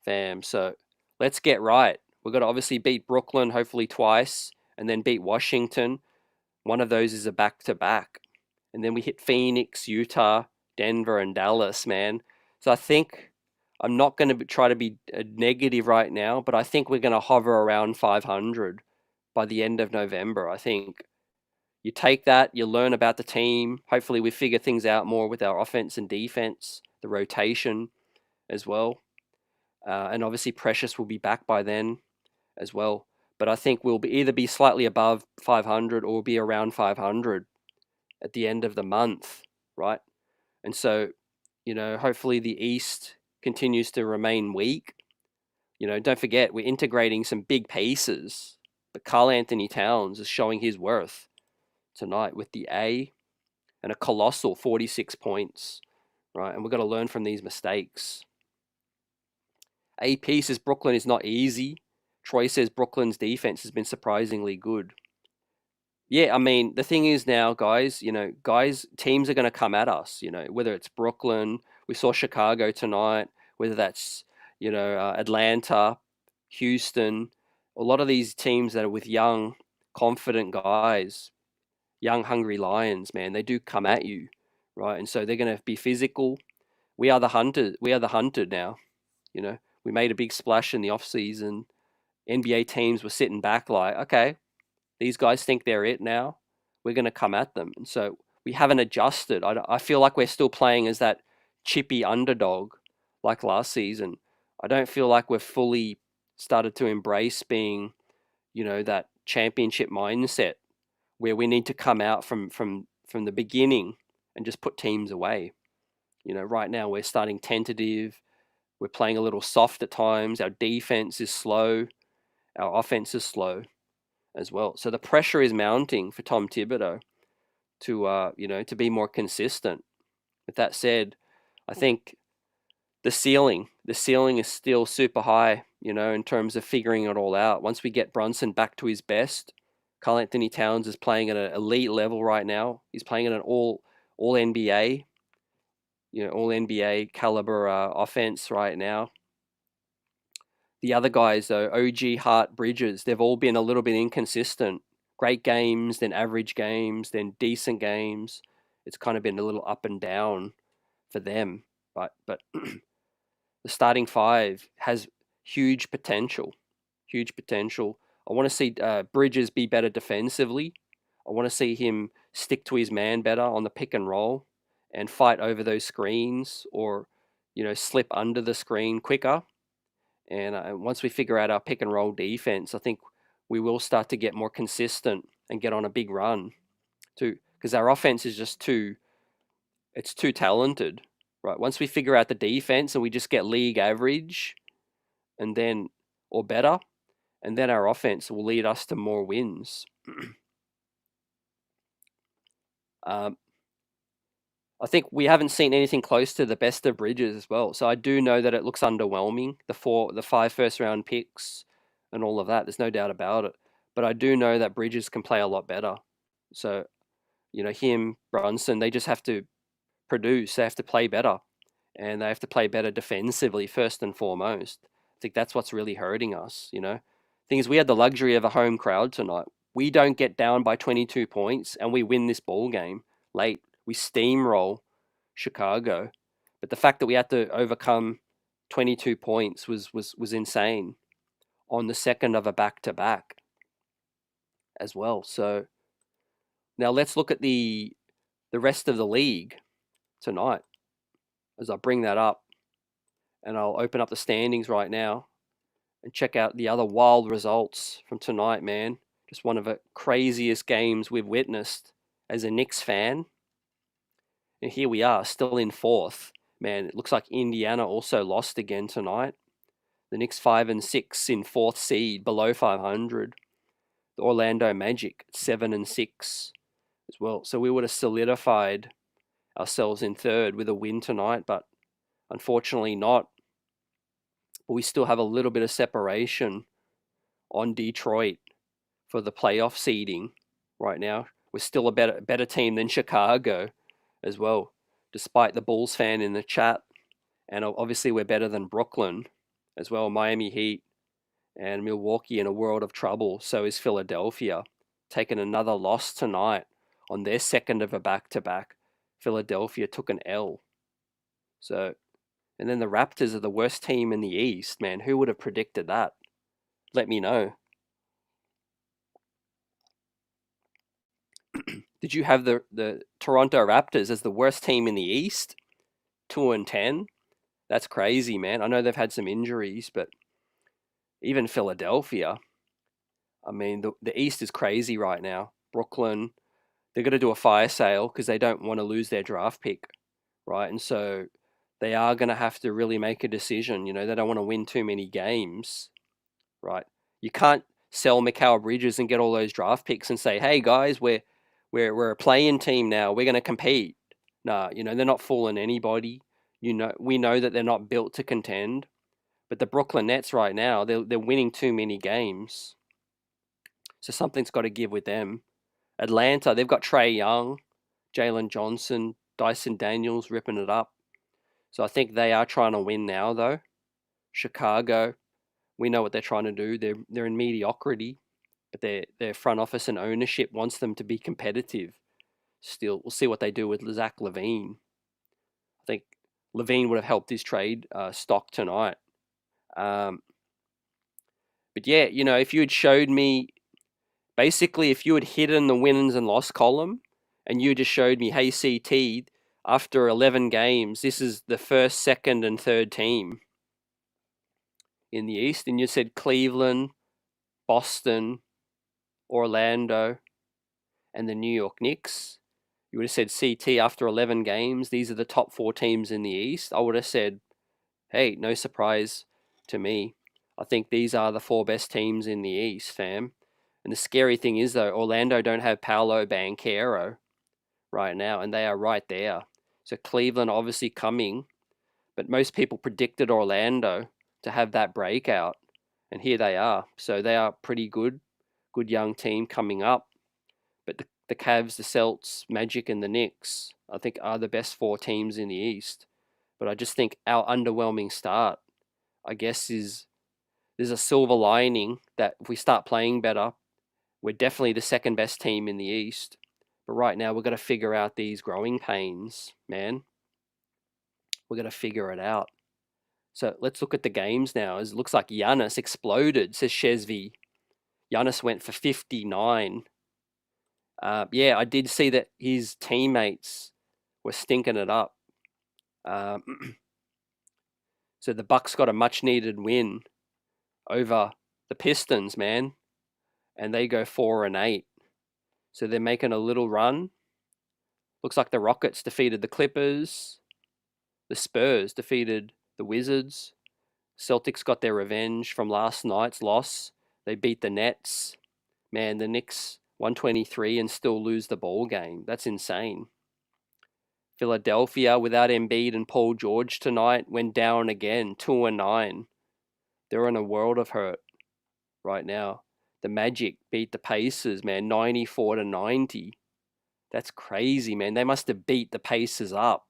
fam. So let's get right. We've got to obviously beat Brooklyn, hopefully twice, and then beat Washington. One of those is a back-to-back. And then we hit Phoenix, Utah, Denver, and Dallas, man. So I think I'm not going to try to be negative right now, but I think we're going to hover around 500 by the end of November. I think you take that, you learn about the team. Hopefully we figure things out more with our offense and defense, the rotation as well. And obviously Precious will be back by then as well. But I think we'll either be slightly above 500 or be around 500 at the end of the month, right? And so, hopefully the East continues to remain weak. Don't forget, we're integrating some big pieces, but Karl Anthony Towns is showing his worth tonight with the A and a colossal 46 points, right? And we've got to learn from these mistakes. AP says Brooklyn is not easy. Troy says Brooklyn's defense has been surprisingly good. Yeah, I mean, the thing is now, guys, teams are going to come at us, whether it's Brooklyn, we saw Chicago tonight, whether that's, Atlanta, Houston, a lot of these teams that are with young, confident guys, young, hungry lions, man, they do come at you, right? And so they're going to be physical. We are the hunters. We are the hunted now, We made a big splash in the off season. NBA teams were sitting back like, okay, these guys think they're it now. We're going to come at them. And so we haven't adjusted. I feel like we're still playing as that chippy underdog like last season. I don't feel like we've fully started to embrace being, that championship mindset where we need to come out from the beginning and just put teams away. Right now we're starting tentative. We're playing a little soft at times. Our defense is slow. Our offense is slow as well. So the pressure is mounting for Tom Thibodeau to be more consistent. With that said, I think the ceiling is still super high, in terms of figuring it all out. Once we get Brunson back to his best, Karl Anthony Towns is playing at an elite level right now. He's playing at an all NBA, all NBA caliber offense right now. The other guys though, OG, Hart, Bridges, they've all been a little bit inconsistent. Great games, then average games, then decent games. It's kind of been a little up and down for them, but the starting five has huge potential. Huge potential. I want to see Bridges be better defensively. I want to see him stick to his man better on the pick and roll and fight over those screens or, slip under the screen quicker. And once we figure out our pick and roll defense, I think we will start to get more consistent and get on a big run too, because our offense is just it's too talented, right? Once we figure out the defense and we just get league average and then, or better, and then our offense will lead us to more wins. I think we haven't seen anything close to the best of Bridges as well. So I do know that it looks underwhelming, the 5 first round picks and all of that. There's no doubt about it. But I do know that Bridges can play a lot better. So, him, Brunson, they just have to produce. They have to play better. And they have to play better defensively first and foremost. I think that's what's really hurting us, Thing is, we had the luxury of a home crowd tonight. We don't get down by 22 points and we win this ball game late. We steamroll Chicago. But the fact that we had to overcome 22 points was insane on the second of a back-to-back as well. So now let's look at the rest of the league tonight as I bring that up. And I'll open up the standings right now and check out the other wild results from tonight, man. Just one of the craziest games we've witnessed as a Knicks fan. And here we are, still in fourth. Man, it looks like Indiana also lost again tonight. The Knicks 5 and 6 in fourth seed, below 500. The Orlando Magic 7 and 6 as well. So we would have solidified ourselves in third with a win tonight, but unfortunately not. But we still have a little bit of separation on Detroit for the playoff seeding right now. We're still a better team than Chicago as well, despite the Bulls fan in the chat. And obviously we're better than Brooklyn as well. Miami Heat and Milwaukee in a world of trouble. So is Philadelphia, taking another loss tonight on their second of a back-to-back. Philadelphia took an L. So, and then the Raptors are the worst team in the East, man. Who would have predicted that? Let me know. Did you have the Toronto Raptors as the worst team in the East? 2 and 10? That's crazy, man. I know they've had some injuries, but even Philadelphia, I mean, the East is crazy right now. Brooklyn, they're going to do a fire sale because they don't want to lose their draft pick, right? And so they are going to have to really make a decision. They don't want to win too many games, right? You can't sell Mikal Bridges and get all those draft picks and say, hey, guys, we're a playing team now. We're going to compete. Nah, they're not fooling anybody. We know that they're not built to contend. But the Brooklyn Nets right now, they're winning too many games. So something's got to give with them. Atlanta, they've got Trae Young, Jalen Johnson, Dyson Daniels ripping it up. So I think they are trying to win now, though. Chicago, we know what they're trying to do. They're in mediocrity, but their front office and ownership wants them to be competitive. Still, we'll see what they do with Zach LaVine. I think LaVine would have helped his trade stock tonight. But yeah, if you had showed me, basically, if you had hidden the wins and loss column, and you just showed me, hey, CT, after 11 games, this is the first, second, and third team in the East, and you said Cleveland, Boston, Orlando, and the New York Knicks, you would have said CT after 11 games, these are the top 4 teams in the East. I would have said, hey, no surprise to me. I think these are the 4 best teams in the East, fam. And the scary thing is, though, Orlando don't have Paolo Banchero right now, and they are right there. So Cleveland obviously coming, but most people predicted Orlando to have that breakout, and here they are. So they are pretty good young team coming up. But the Cavs, the Celts, Magic, and the Knicks, I think, are the best 4 teams in the East. But I just think our underwhelming start, I guess, there's a silver lining that if we start playing better, we're definitely the second best team in the East. But right now, we've got to figure out these growing pains, man. We've got to figure it out. So let's look at the games now. It looks like Giannis exploded, says Shesvy. Giannis went for 59. Yeah, I did see that his teammates were stinking it up. So the Bucks got a much-needed win over the Pistons, man, and they go 4-8. So they're making a little run. Looks like the Rockets defeated the Clippers. The Spurs defeated the Wizards. Celtics got their revenge from last night's loss. They beat the Nets. Man, the Knicks 123 and still lose the ball game. That's insane. Philadelphia without Embiid and Paul George tonight went down again, 2-9. They're in a world of hurt right now. The Magic beat the Pacers, man, 94-90. That's crazy, man. They must have beat the Pacers up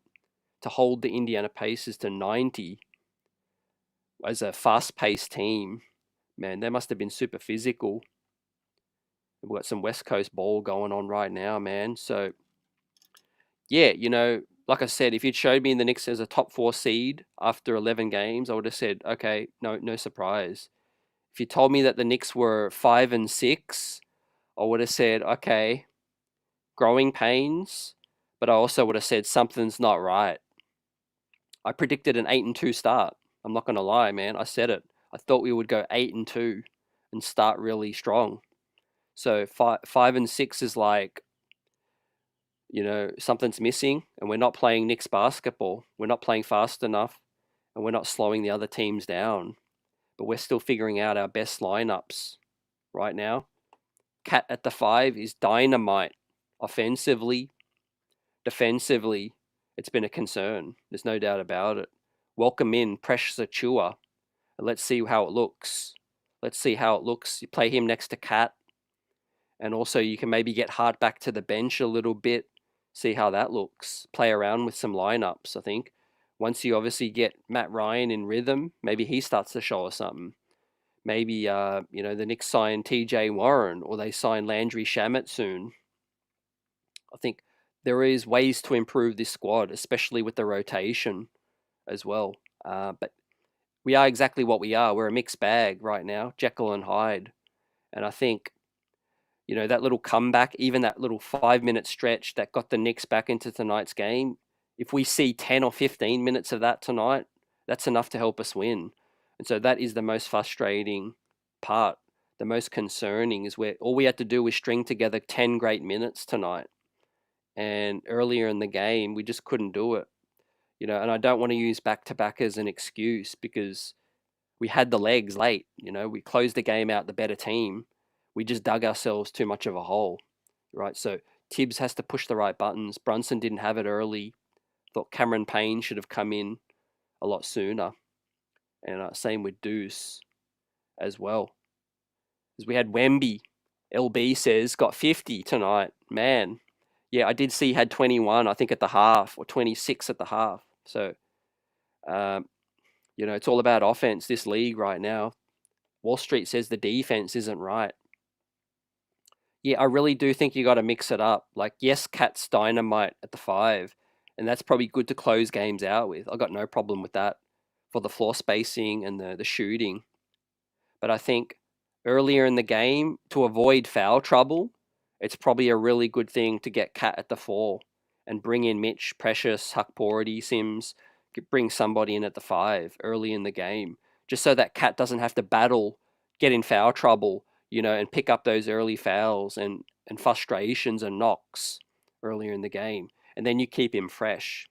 to hold the Indiana Pacers to 90 as a fast-paced team. Man, they must have been super physical. We've got some West Coast ball going on right now, man. So, yeah, like I said, if you'd showed me the Knicks as a top 4 seed after 11 games, I would have said, okay, no surprise. If you told me that the Knicks were 5-6, I would have said, okay, growing pains, but I also would have said something's not right. I predicted an 8-2 start. I'm not going to lie, man. I said it. I thought we would go 8-2 and start really strong. So 5-6 is like, something's missing, and we're not playing Knicks basketball. We're not playing fast enough, and we're not slowing the other teams down. But we're still figuring out our best lineups right now. Cat at the 5 is dynamite. Offensively, defensively, it's been a concern. There's no doubt about it. Welcome in Precious Achua, and let's see how it looks. You play him next to Cat, and also you can maybe get Hart back to the bench a little bit, see how that looks. Play around with some lineups, I think. Once you obviously get Matt Ryan in rhythm, maybe he starts to show us something. Maybe, the Knicks sign TJ Warren, or they sign Landry Shamet soon. I think there is ways to improve this squad, especially with the rotation as well. But we are exactly what we are. We're a mixed bag right now, Jekyll and Hyde. And I think, that little comeback, even that little 5-minute stretch that got the Knicks back into tonight's game, if we see 10 or 15 minutes of that tonight, that's enough to help us win. And so that is the most frustrating part. The most concerning is where all we had to do was string together 10 great minutes tonight. And earlier in the game, we just couldn't do it. And I don't want to use back-to-back as an excuse, because we had the legs late. We closed the game out the better team. We just dug ourselves too much of a hole, right? So Tibbs has to push the right buttons. Brunson didn't have it early. Thought Cameron Payne should have come in a lot sooner. And same with Deuce as well. As we had Wemby, LB says, got 50 tonight. Man, yeah, I did see he had 21, I think, at the half, or 26 at the half. So, it's all about offense, this league right now. Wall Street says the defense isn't right. Yeah, I really do think you got to mix it up. Like, yes, Cat's dynamite at the 5, and that's probably good to close games out with. I got no problem with that for the floor spacing and the shooting. But I think earlier in the game, to avoid foul trouble, it's probably a really good thing to get Cat at the 4 and bring in Mitch, Precious, Huckpority, Sims, bring somebody in at the 5 early in the game, just so that Cat doesn't have to battle, get in foul trouble, and pick up those early fouls and frustrations and knocks earlier in the game. And then you keep him fresh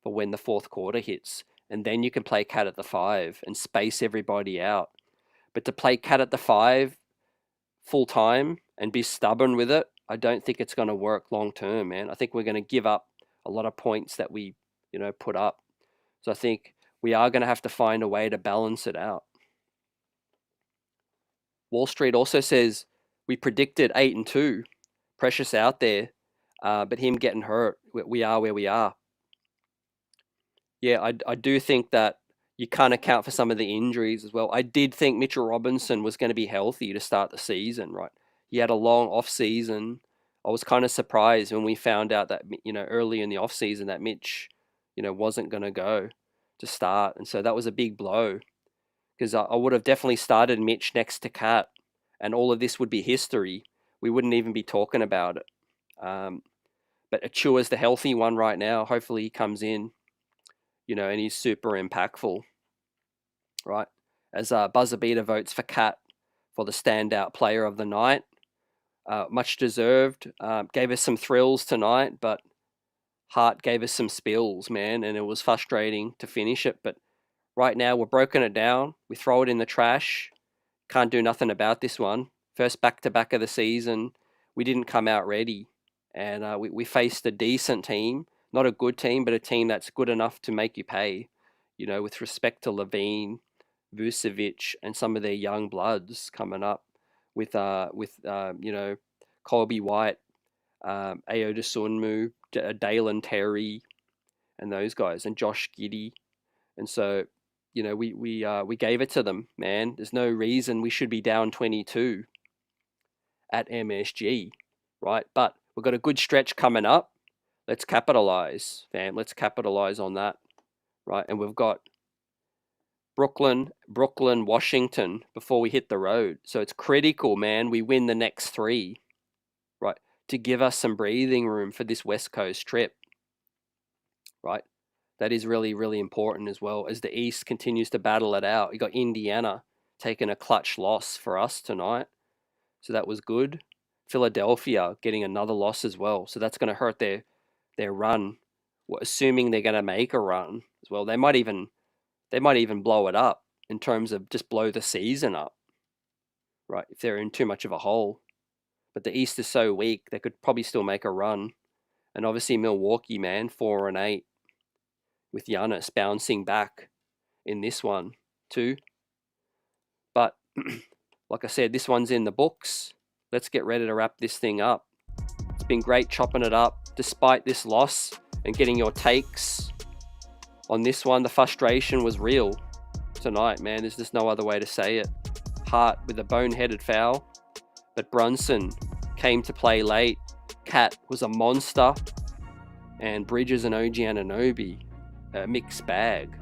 for when the fourth quarter hits. And then you can play Cat at the 5 and space everybody out. But to play Cat at the 5 full time and be stubborn with it, I don't think it's going to work long term, man. I think we're going to give up a lot of points that we, put up. So I think we are going to have to find a way to balance it out. Wall Street also says we predicted 8-2, Precious out there, but him getting hurt, we are where we are. Yeah, I do think that you can't account for some of the injuries as well. I did think Mitchell Robinson was going to be healthy to start the season, right? He had a long off season. I was kind of surprised when we found out that, early in the off season that Mitch, wasn't going to go to start. And so that was a big blow, because I would have definitely started Mitch next to Cat, and all of this would be history. We wouldn't even be talking about it. But Achua's the healthy one right now. Hopefully he comes in, and he's super impactful, right? As Buzzer Beater votes for Cat for the standout player of the night. Much deserved. Gave us some thrills tonight, but Hart gave us some spills, man, and it was frustrating to finish it. But right now, we're broken it down. We throw it in the trash. Can't do nothing about this one. First back-to-back of the season, we didn't come out ready. And we faced a decent team. Not a good team, but a team that's good enough to make you pay, with respect to Levine, Vucevic, and some of their young bloods coming up with Colby White, Ayo Dosunmu, Dalen Terry, and those guys, and Josh Giddey. And so, we gave it to them, man. There's no reason we should be down 22 at MSG, right? But we've got a good stretch coming up. Let's capitalize, fam. Let's capitalize on that, right? And we've got Brooklyn, Washington before we hit the road. So it's critical, man. We win the next 3, right, to give us some breathing room for this West Coast trip, right? That is really, really important as well, as the East continues to battle it out. You got Indiana taking a clutch loss for us tonight, so that was good. Philadelphia getting another loss as well, so that's going to hurt their run. Assuming they're going to make a run as well, they might even blow it up in terms of just blow the season up, right? If they're in too much of a hole. But the East is so weak, they could probably still make a run. And obviously Milwaukee, man, 4-8, with Giannis bouncing back in this one too. But like I said, this one's in the books. Let's get ready to wrap this thing up. It's been great chopping it up despite this loss and getting your takes on this one. The frustration was real tonight, man. There's just no other way to say it. Hart with a boneheaded foul, but Brunson came to play late. Cat was a monster, and Bridges and OG Anunoby, a mixed bag.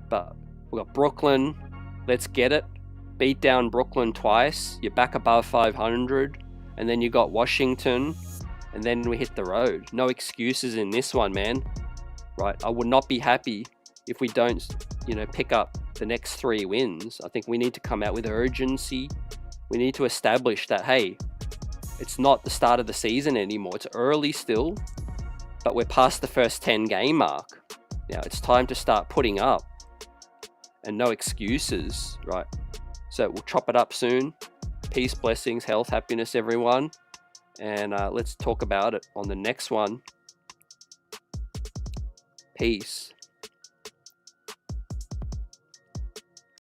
But we got Brooklyn. Let's get it. Beat down Brooklyn twice. You're back above 500, and then you got Washington, and then we hit the road. No excuses in this one, man. Right? I would not be happy if we don't, pick up the next 3 wins. I think we need to come out with urgency. We need to establish that, hey, it's not the start of the season anymore. It's early still, but we're past the first 10 game mark. Now it's time to start putting up, and no excuses, right? So we'll chop it up soon. Peace, blessings, health, happiness, everyone. And let's talk about it on the next one. Peace.